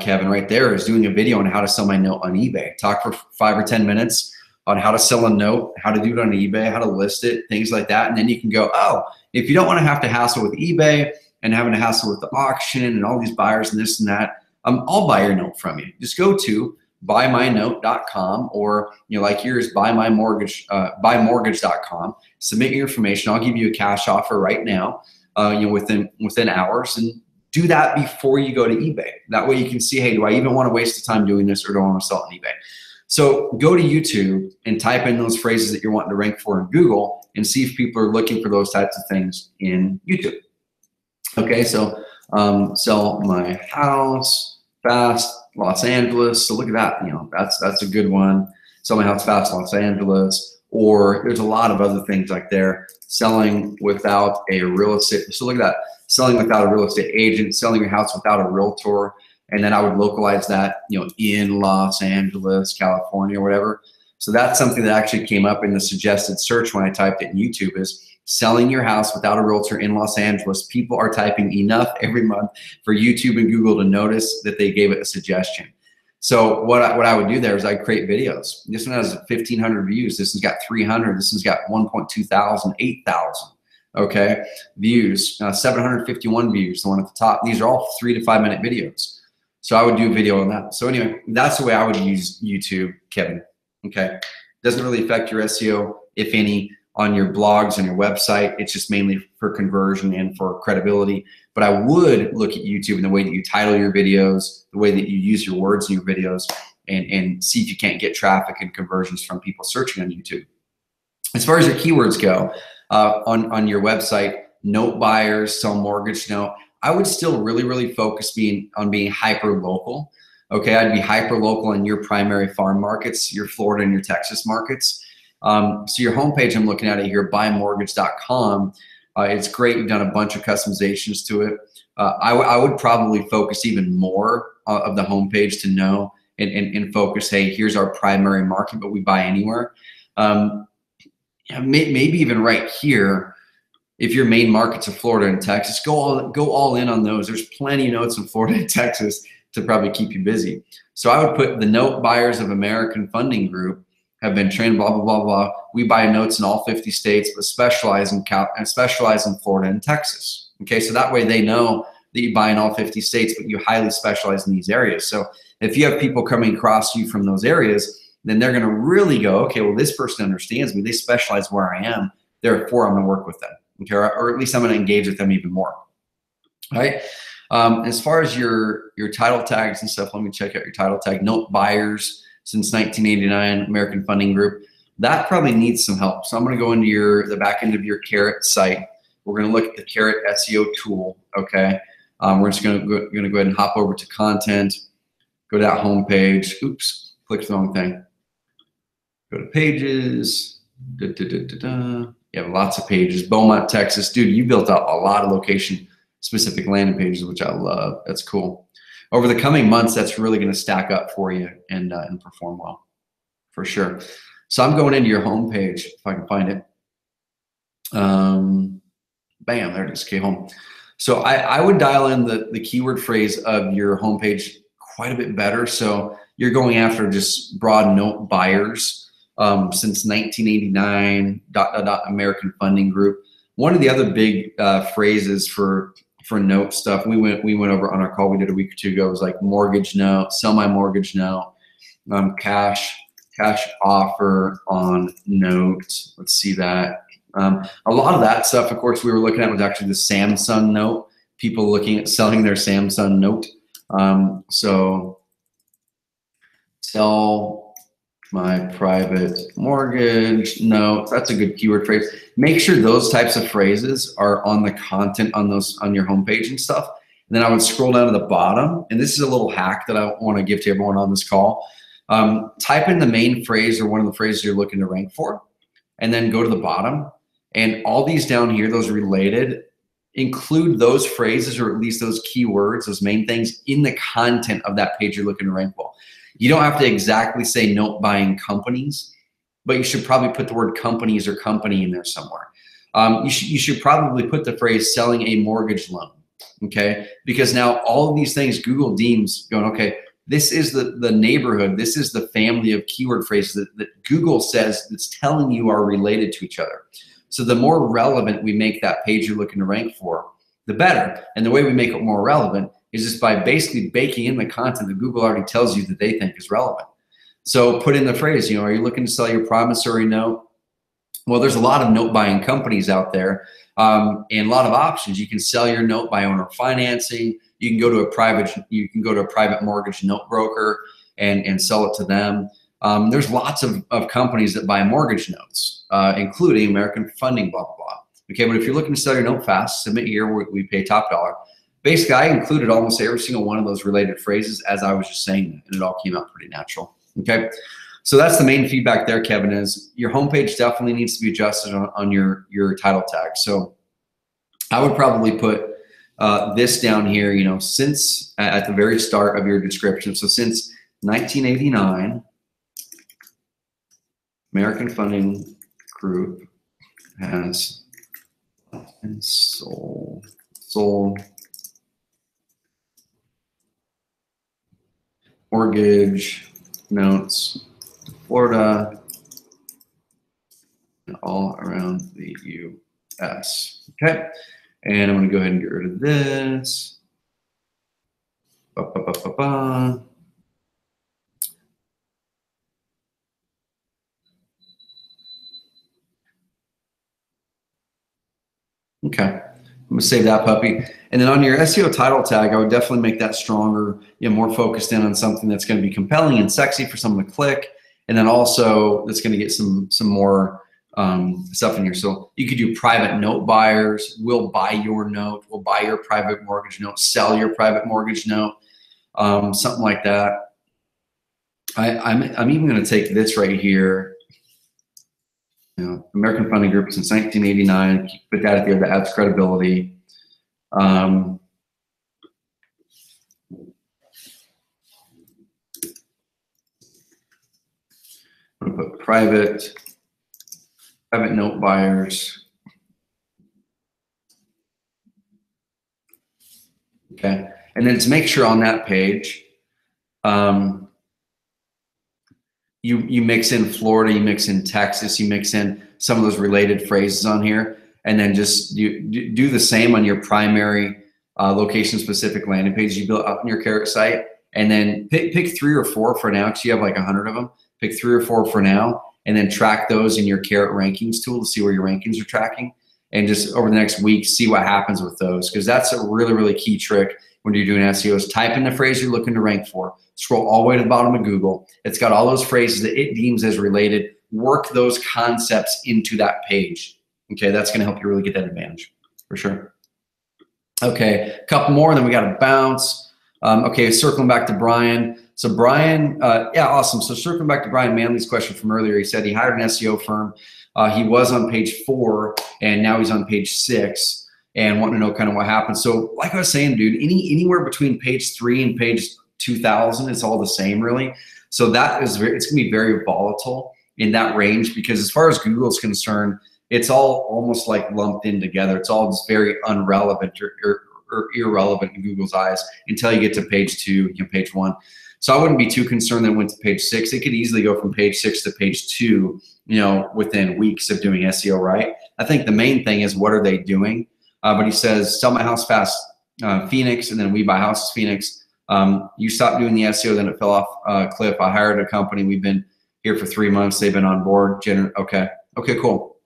Kevin right there is doing a video on how to sell my note on eBay. Talk for 5 or 10 minutes on how to sell a note, how to do it on eBay, how to list it, things like that. And then you can go, oh, if you don't want to have to hassle with eBay and having to hassle with the auction and all these buyers and this and that, I'll buy your note from you. Just go to buymynote.com, or, you know, like yours, buymortgage.com. Submit your information. I'll give you a cash offer right now, you know, within hours, and do that before you go to eBay. That way you can see, hey, do I even want to waste the time doing this, or do I want to sell it on eBay? So go to YouTube and type in those phrases that you're wanting to rank for in Google and see if people are looking for those types of things in YouTube. Okay, so sell my house fast, Los Angeles. So look at that, you know, that's a good one. Sell my house fast, Los Angeles. Or there's a lot of other things like there. Selling without a real estate. So look at that. Selling without a real estate agent, selling your house without a realtor. And then I would localize that, you know, in Los Angeles, California, or whatever. So that's something that actually came up in the suggested search when I typed it in YouTube, is selling your house without a realtor in Los Angeles. People are typing enough every month for YouTube and Google to notice that they gave it a suggestion. So what I would do there is I'd create videos. This one has 1,500 views. This one's got 300. This one's got 1.2 thousand, 8,000. Okay, views, 751 views, the one at the top. These are all 3 to 5 minute videos. So I would do a video on that. So anyway, that's the way I would use YouTube, Kevin. Okay. Doesn't really affect your SEO, if any, on your blogs and your website. It's just mainly for conversion and for credibility. But I would look at YouTube and the way that you title your videos, the way that you use your words in your videos, and see if you can't get traffic and conversions from people searching on YouTube. As far as your keywords go, on your website, note buyers, sell mortgage note, I would still really focus on being hyper local. Okay, I'd be hyper local in your primary farm markets, your Florida and your Texas markets. So your homepage, I'm looking at it here, buymortgage.com. It's great. You've done a bunch of customizations to it. I would probably focus even more of the homepage to know and focus, hey, here's our primary market, but we buy anywhere. Maybe even right here, if your main markets are Florida and Texas, go all in on those. There's plenty of notes in Florida and Texas to probably keep you busy. So I would put the note buyers of American Funding Group have been trained, blah, blah, blah, blah. We buy notes in all 50 states, but specialize in Florida and Texas. Okay, so that way they know that you buy in all 50 states, but you highly specialize in these areas. So if you have people coming across you from those areas, then they're gonna really go, okay, well, this person understands me. They specialize where I am. Therefore, I'm gonna work with them. Okay, or at least I'm gonna engage with them even more. All right. As far as your title tags and stuff, let me check out your title tag. Note buyers since 1989, American Funding Group. That probably needs some help. So I'm going to go into the back end of your Carrot site. We're going to look at the Carrot SEO tool. Okay. We're just going to go ahead and hop over to content. Go to that home page. Oops, clicked the wrong thing. Go to pages. You have lots of pages. Beaumont, Texas. Dude, you built out a lot of location-specific landing pages, which I love. That's cool. Over the coming months, that's really going to stack up for you and perform well, for sure. So I'm going into your home page, if I can find it. Bam, there it is. Okay, home. So I would dial in the keyword phrase of your homepage quite a bit better. So you're going after just broad note buyers since 1989, ... American Funding Group. One of the other big phrases for note stuff, we went over on our call we did a week or two ago, was like mortgage note, sell my mortgage note, cash offer on note. Let's see that. A lot of that stuff, of course, we were looking at was actually the Samsung note, people looking at selling their Samsung note. So sell my private mortgage note. That's a good keyword phrase. Make sure those types of phrases are on the content on your homepage and stuff. And then I would scroll down to the bottom, and this is a little hack that I want to give to everyone on this call. Type in the main phrase or one of the phrases you're looking to rank for, and then go to the bottom. And all these down here, those related, include those phrases or at least those keywords, those main things in the content of that page you're looking to rank for. You don't have to exactly say note buying companies, but you should probably put the word companies or company in there somewhere. You should probably put the phrase selling a mortgage loan, okay? Because now all of these things Google deems going, okay, this is the neighborhood, this is the family of keyword phrases that Google says that's telling you are related to each other. So the more relevant we make that page you're looking to rank for, the better. And the way we make it more relevant is just by basically baking in the content that Google already tells you that they think is relevant. So put in the phrase, are you looking to sell your promissory note? Well, there's a lot of note buying companies out there and a lot of options. You can sell your note by owner financing. You can go to a private mortgage note broker and sell it to them. There's lots of companies that buy mortgage notes, including American Funding, blah, blah, blah. Okay, but if you're looking to sell your note fast, submit here, we pay top dollar. Basically, I included almost every single one of those related phrases as I was just saying, and it all came out pretty natural. Okay, so that's the main feedback there, Kevin, is your homepage definitely needs to be adjusted on your title tag. So I would probably put this down here, since at the very start of your description. So since 1989, American Funding Group has sold mortgage notes to Florida and all around the U.S. Okay, and I'm going to go ahead and get rid of this. Ba, ba, ba, ba, ba. Okay, I'm gonna save that puppy. And then on your SEO title tag, I would definitely make that stronger, more focused in on something that's going to be compelling and sexy for someone to click. And then also that's going to get some more stuff in here. So you could do private note buyers, will buy your note, will buy your private mortgage note, sell your private mortgage note, something like that. I'm even going to take this right here. American Funding Group since 1989. Put that at the end. That adds credibility. I'm going to put private note buyers. Okay, and then to make sure on that page, you mix in Florida, you mix in Texas, you mix in some of those related phrases on here, and then just you do the same on your primary location-specific landing page you built up on your Carrot site, and then pick 3 or 4 for now, because you have like 100 of them. Pick 3 or 4 for now, and then track those in your Carrot rankings tool to see where your rankings are tracking, and just over the next week see what happens with those, because that's a really key trick when you're doing SEO. Is type in the phrase you're looking to rank for, scroll all the way to the bottom of Google. It's got all those phrases that it deems as related. Work those concepts into that page. Okay, that's going to help you really get that advantage for sure. Okay, a couple more, and then we got to bounce. Okay, circling back to Brian. So Brian, yeah, awesome. So circling back to Brian Manley's question from earlier, he said he hired an SEO firm. He was on page 4, and now he's on page 6. And wanting to know kind of what happened. So like I was saying, dude, anywhere between page 3 and page 2000, it's all the same really. So that is it's gonna be very volatile in that range, because as far as Google is concerned, it's all almost like lumped in together. It's all just very unrelevant or irrelevant in Google's eyes until you get to page 2, page 1. So I wouldn't be too concerned that it went to page 6. It could easily go from page 6 to page 2, within weeks of doing SEO right. I think the main thing is, what are they doing? But he says, sell my house fast, Phoenix, and then we buy houses, Phoenix. You stopped doing the SEO, then it fell off a cliff. I hired a company. We've been here for 3 months. They've been on board. Okay, cool.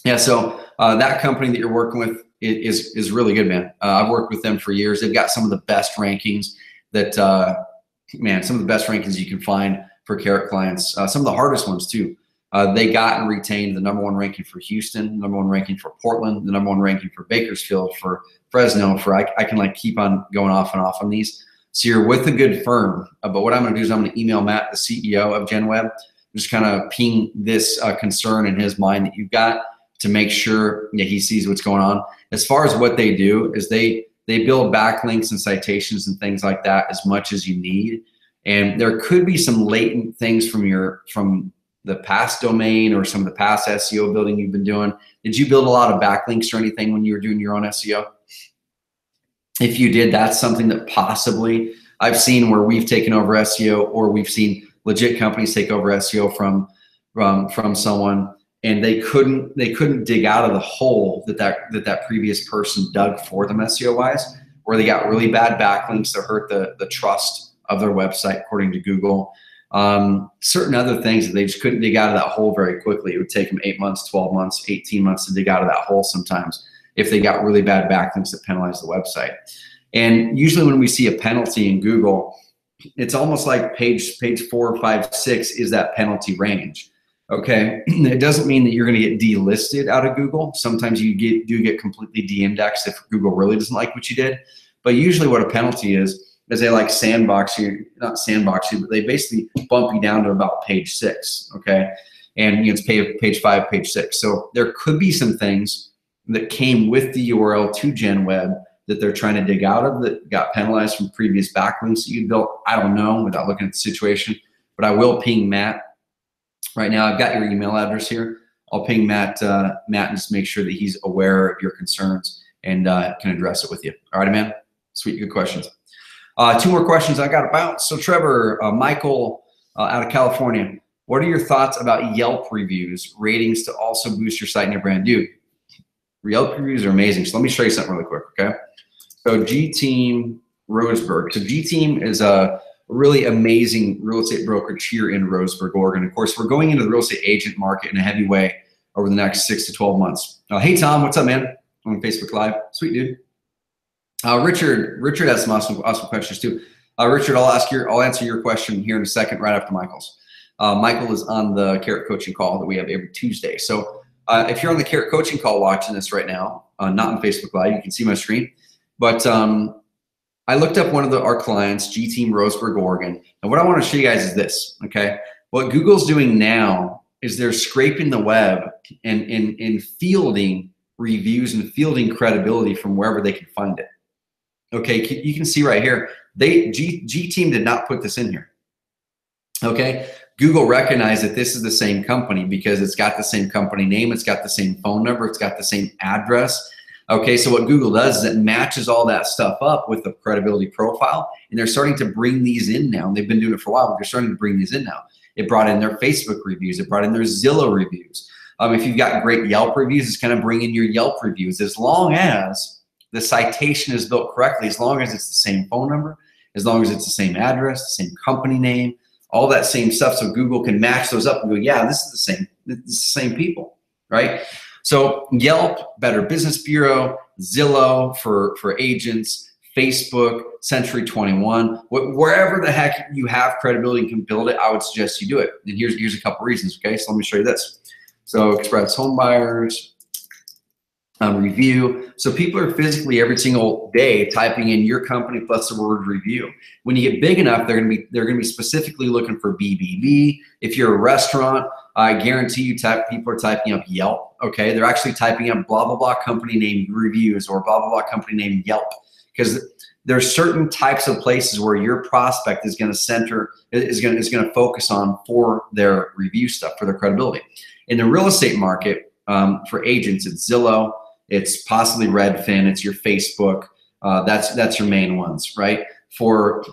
Yeah, so that company that you're working with is really good, man. I've worked with them for years. They've got some of the best rankings that, some of the best rankings you can find for Carrot clients. Some of the hardest ones too. They got and retained the #1 ranking for Houston, #1 ranking for Portland, the #1 ranking for Bakersfield, for Fresno, I can like keep on going off and off on these. So you're with a good firm. But what I'm going to do is I'm going to email Matt, the CEO of GenWeb, just kind of ping this concern in his mind that you've got, to make sure that he sees what's going on. As far as what they do is they build backlinks and citations and things like that as much as you need. And there could be some latent things from the past domain or some of the past SEO building you've been doing. Did you build a lot of backlinks or anything when you were doing your own SEO? If you did, that's something that possibly I've seen where we've taken over SEO, or we've seen legit companies take over SEO from someone, and they couldn't dig out of the hole that previous person dug for them SEO wise, where they got really bad backlinks that hurt the trust of their website according to Google. Certain other things that they just couldn't dig out of that hole very quickly. It would take them 8 months, 12 months, 18 months to dig out of that hole sometimes, if they got really bad backlinks that penalize the website. And usually when we see a penalty in Google, it's almost like page 4, 5, 6 is that penalty range. Okay, it doesn't mean that you're going to get delisted out of Google. Sometimes you do get completely de-indexed if Google really doesn't like what you did. But usually what a penalty is they like sandbox you, not sandbox you, but they basically bump you down to about page 6, okay? And it's page 5, page 6. So there could be some things that came with the URL to GenWeb that they're trying to dig out of that got penalized from previous backlinks that you built. I don't know without looking at the situation, but I will ping Matt. Right now, I've got your email address here. I'll ping Matt, and just make sure that he's aware of your concerns and can address it with you. All right, man? Sweet, good questions. 2 more questions I got to bounce. So Trevor, Michael out of California, what are your thoughts about Yelp reviews, ratings to also boost your site and your brand? Dude, Yelp reviews are amazing. So let me show you something really quick, okay? So G-Team Roseburg. So G-Team is a really amazing real estate brokerage here in Roseburg, Oregon. Of course, we're going into the real estate agent market in a heavy way over the next 6 to 12 months. Hey, Tom, what's up, man? On Facebook Live. Sweet, dude. Richard has some awesome questions too. Richard, I'll answer your question here in a second, right after Michael's. Michael is on the Carrot Coaching call that we have every Tuesday. So if you're on the Carrot Coaching call watching this right now, not on Facebook Live, you can see my screen. But I looked up one of our clients, G-Team Roseburg, Oregon. And what I want to show you guys is this, okay? What Google's doing now is they're scraping the web and fielding reviews and fielding credibility from wherever they can find it. Okay, you can see right here, G-Team did not put this in here. Okay, Google recognized that this is the same company because it's got the same company name, it's got the same phone number, it's got the same address. Okay, so what Google does is it matches all that stuff up with the credibility profile, and they're starting to bring these in now. And they've been doing it for a while, but they're starting to bring these in now. It brought in their Facebook reviews, it brought in their Zillow reviews. If you've got great Yelp reviews, it's going to bring in your Yelp reviews as long as the citation is built correctly, as long as it's the same phone number, as long as it's the same address, the same company name, all that same stuff, so Google can match those up and go, yeah, this is the same people, right? So Yelp, Better Business Bureau, Zillow for agents, Facebook, Century 21, wherever the heck you have credibility and can build it, I would suggest you do it. And here's a couple reasons, okay? So let me show you this. So Express Home Buyers, review. So people are physically every single day typing in your company plus the word review. When you get big enough, they're gonna be specifically looking for BBB. If you're a restaurant, I guarantee you people are typing up Yelp. Okay, they're actually typing up blah blah blah company name reviews or blah blah blah company name Yelp, because there's certain types of places where your prospect is going to focus on for their review stuff, for their credibility. In the real estate market, for agents, it's Zillow, it's possibly Redfin, it's your Facebook. That's your main ones, right? For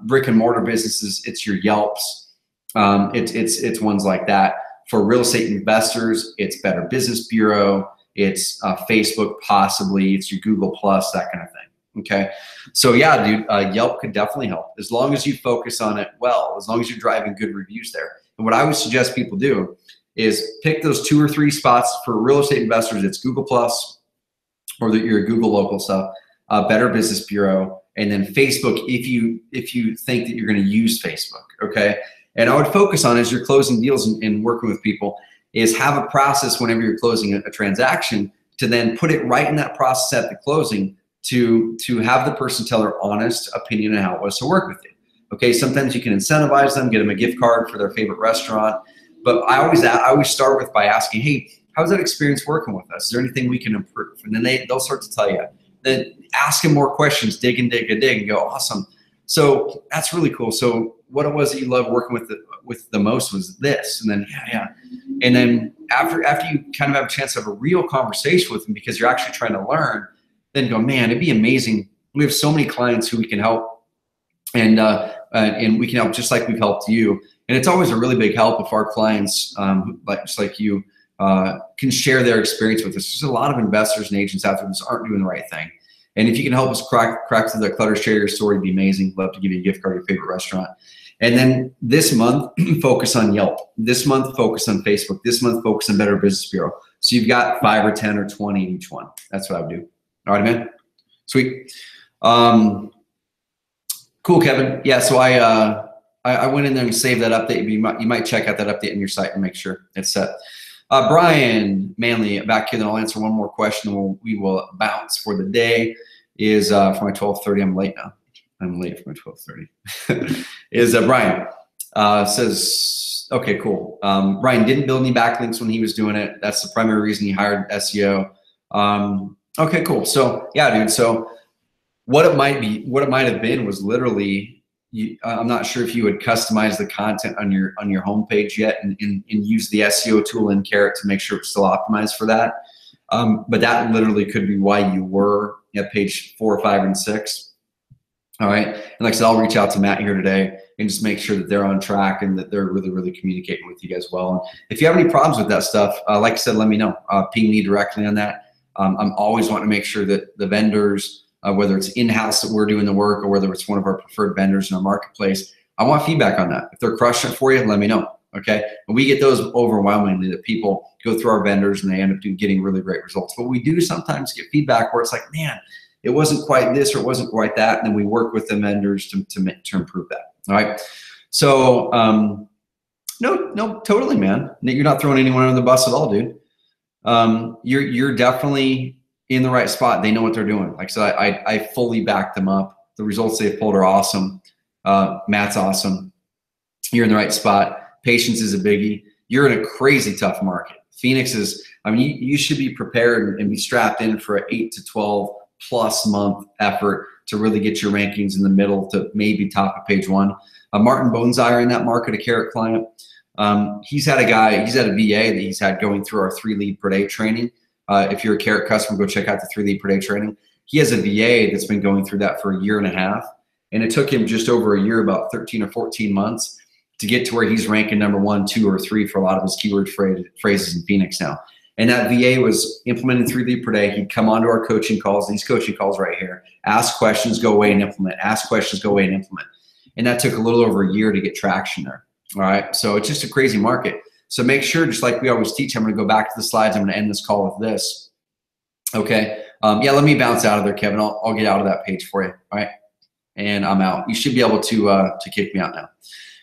brick and mortar businesses, it's your Yelps. It's ones like that. For real estate investors, it's Better Business Bureau, it's Facebook, possibly, it's your Google Plus, that kind of thing. Okay, so yeah, dude, Yelp could definitely help as long as you focus on it well, as long as you're driving good reviews there. And what I would suggest people do is pick those 2 or 3 spots. For real estate investors, it's Google Plus, or your Google local stuff, Better Business Bureau, and then Facebook if you think that you're going to use Facebook. Okay, and I would focus on, as you're closing deals and working with people, is have a process whenever you're closing a transaction to then put it right in that process at the closing to have the person tell their honest opinion on how it was to work with you. Okay, sometimes you can incentivize them, get them a gift card for their favorite restaurant, but I always start with by asking, hey, how's that experience working with us? Is there anything we can improve? And then they'll start to tell you. Then ask them more questions, dig and go, awesome. So that's really cool. So what it was that you loved working with the most was this, and then yeah. And then after you kind of have a chance to have a real conversation with them because you're actually trying to learn, then go, man, it'd be amazing. We have so many clients who we can help, and we can help just like we've helped you. And it's always a really big help if our clients, just like you, can share their experience with us. There's a lot of investors and agents out there that aren't doing the right thing. And if you can help us crack through the clutter, share your story, it'd be amazing. Love to give you a gift card to your favorite restaurant. And then this month, focus on Yelp. This month, focus on Facebook. This month, focus on Better Business Bureau. So you've got 5 or 10 or 20 in each one. That's what I would do. All right, man. Sweet. Cool, Kevin. Yeah, so I went in there and saved that update. You might check out that update on your site and make sure it's set. Brian Manley back here, then I'll answer one more question. We will bounce for the day. Is for my 12:30. I'm late now. I'm late for my 12:30. Is Brian says, okay, cool. Brian didn't build any backlinks when he was doing it. That's the primary reason he hired SEO. Okay, cool. So yeah, dude. So what it might have been was literally, I'm not sure if you would customize the content on your homepage yet and use the SEO tool in Carrot to make sure it's still optimized for that. But that literally could be why you were at page 4, 5, and 6. All right. And like I said, I'll reach out to Matt here today and just make sure that they're on track and that they're really, really communicating with you guys well. And if you have any problems with that stuff, like I said, let me know. Ping me directly on that. I'm always wanting to make sure that the vendors whether it's in-house that we're doing the work or whether it's one of our preferred vendors in our marketplace. I want feedback on that. If they're crushing it for you, let me know. Okay. And we get those overwhelmingly that people go through our vendors and they end up getting really great results. But we do sometimes get feedback where it's like, man, it wasn't quite this or it wasn't quite that. And then we work with the vendors to improve that. All right. So, no, totally, man. You're not throwing anyone under the bus at all, dude. You're definitely in the right spot. They know what they're doing. Like, so I fully back them up. The results they've pulled are awesome. Matt's awesome. You're in the right spot. Patience is a biggie. You're in a crazy tough market. Phoenix is, I mean, you should be prepared and be strapped in for an 8 to 12 plus month effort to really get your rankings in the middle to maybe top of page 1. Martin Bonesier in that market, a Carrot client. He's had a VA that he's had going through our 3 lead per day training. If you're a Carrot customer, go check out the 3 lead per day training. He has a VA that's been going through that for a year and a half. And it took him just over a year, about 13 or 14 months, to get to where he's ranking number 1, 2, or 3 for a lot of his keyword phrases in Phoenix now. And that VA was implementing 3 lead per day. He'd come onto our coaching calls, these coaching calls right here, ask questions, go away and implement, ask questions, go away and implement. And that took a little over a year to get traction there. All right. So it's just a crazy market. So make sure, just like we always teach, I'm going to go back to the slides. I'm going to end this call with this. Okay. Yeah, let me bounce out of there, Kevin. I'll get out of that page for you. All right. And I'm out. You should be able to kick me out now.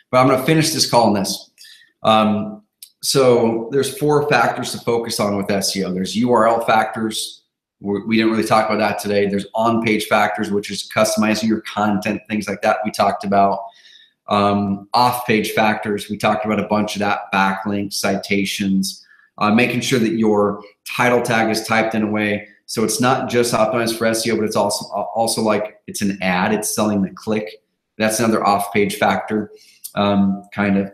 But I'm going to finish this call on this. So there's 4 factors to focus on with SEO. There's URL factors. We didn't really talk about that today. There's on-page factors, which is customizing your content, things like that we talked about. Off-page factors, we talked about a bunch of that, backlinks, citations, making sure that your title tag is typed in a way so it's not just optimized for SEO, but it's also like it's an ad, it's selling the click. That's another off-page factor, kind of.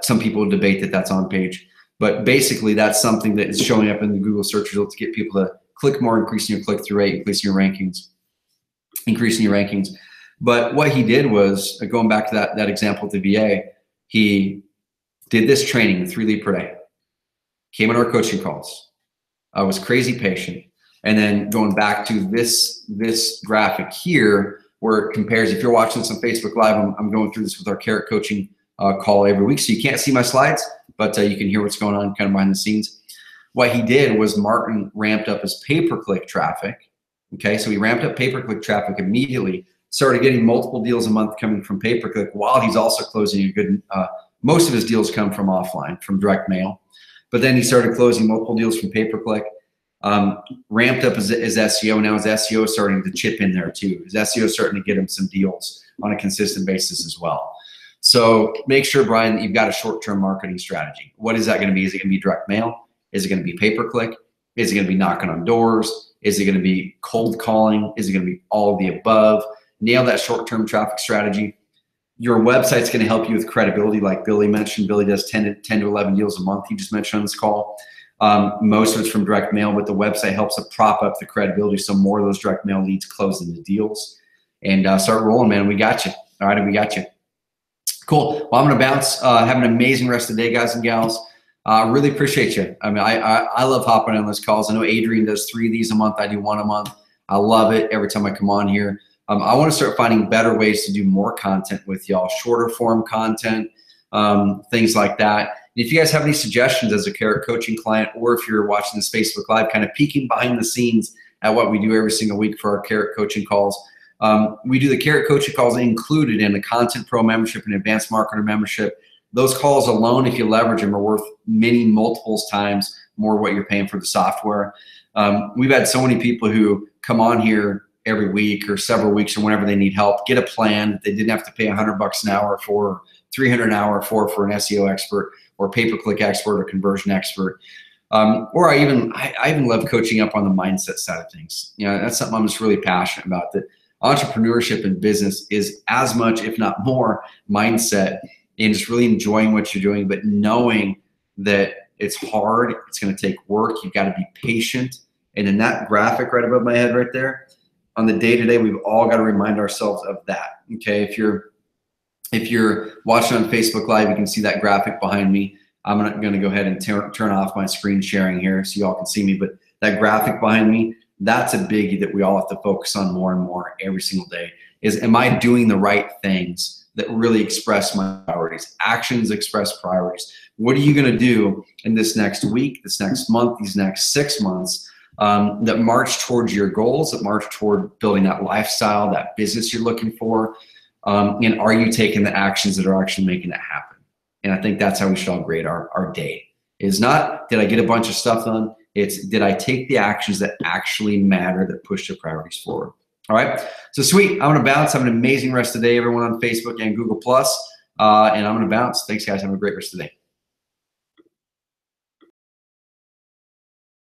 Some people debate that that's on page, but basically that's something that is showing up in the Google search results to get people to click more, increasing your click-through rate, increasing your rankings. But what he did was, going back to that example with the VA, he did this training, 3 lead per day, came on our coaching calls, was crazy patient, and then going back to this graphic here, where it compares, if you're watching this on Facebook Live, I'm going through this with our Carrot coaching call every week, so you can't see my slides, but you can hear what's going on kind of behind the scenes. What he did was Martin ramped up his pay-per-click traffic. Okay, so he ramped up pay-per-click traffic immediately, started getting multiple deals a month coming from pay-per-click, while he's also closing a good, most of his deals come from offline, from direct mail. But then he started closing multiple deals from pay-per-click, ramped up his SEO. Now his SEO is starting to chip in there too. His SEO is starting to get him some deals on a consistent basis as well. So make sure, Brian, that you've got a short-term marketing strategy. What is that going to be? Is it going to be direct mail? Is it going to be pay-per-click? Is it going to be knocking on doors? Is it going to be cold calling? Is it going to be all of the above? Nail that short-term traffic strategy. Your website's going to help you with credibility, like Billy mentioned. Billy does 10 to 11 deals a month, he just mentioned on this call. Most of it's from direct mail, but the website helps to prop up the credibility so more of those direct mail leads close into deals. And start rolling, man. We got you. All right, we got you. Cool. Well, I'm going to bounce. Have an amazing rest of the day, guys and gals. Really appreciate you. I mean, I love hopping on those calls. I know Adrian does 3 of these a month. I do 1 a month. I love it every time I come on here. I want to start finding better ways to do more content with y'all, shorter form content, things like that. And if you guys have any suggestions as a Carrot coaching client, or if you're watching this Facebook Live, kind of peeking behind the scenes at what we do every single week for our Carrot coaching calls. We do the Carrot coaching calls included in the Content Pro membership and Advanced Marketer membership. Those calls alone, if you leverage them, are worth many multiples times more what you're paying for the software. We've had so many people who come on here every week or several weeks or whenever they need help, get a plan that they didn't have to pay $100 an hour for, $300 an hour for an SEO expert or pay-per-click expert or conversion expert. Or I even love coaching up on the mindset side of things. You know, that's something I'm just really passionate about, that entrepreneurship and business is as much, if not more, mindset, and just really enjoying what you're doing, but knowing that it's hard, it's going to take work, you've got to be patient. And in that graphic right above my head right there, on the day-to-day, we've all got to remind ourselves of that. Okay, if you're watching on Facebook Live, you can see that graphic behind me. I'm going to go ahead and turn off my screen sharing here so y'all can see me. But that graphic behind me, That's a biggie that we all have to focus on more and more every single day is, am I doing the right things that really express my priorities? Actions express priorities. What are you going to do in this next week, this next month, these next 6 months that march towards your goals, that march toward building that lifestyle, that business you're looking for? And are you taking the actions that are actually making it happen? And I think that's how we should all grade our day. It's not, did I get a bunch of stuff done? It's, did I take the actions that actually matter, that push the priorities forward? All right. So sweet. I'm going to bounce. Have an amazing rest of the day, everyone on Facebook and Google+. And I'm going to bounce. Thanks, guys. Have a great rest of the day.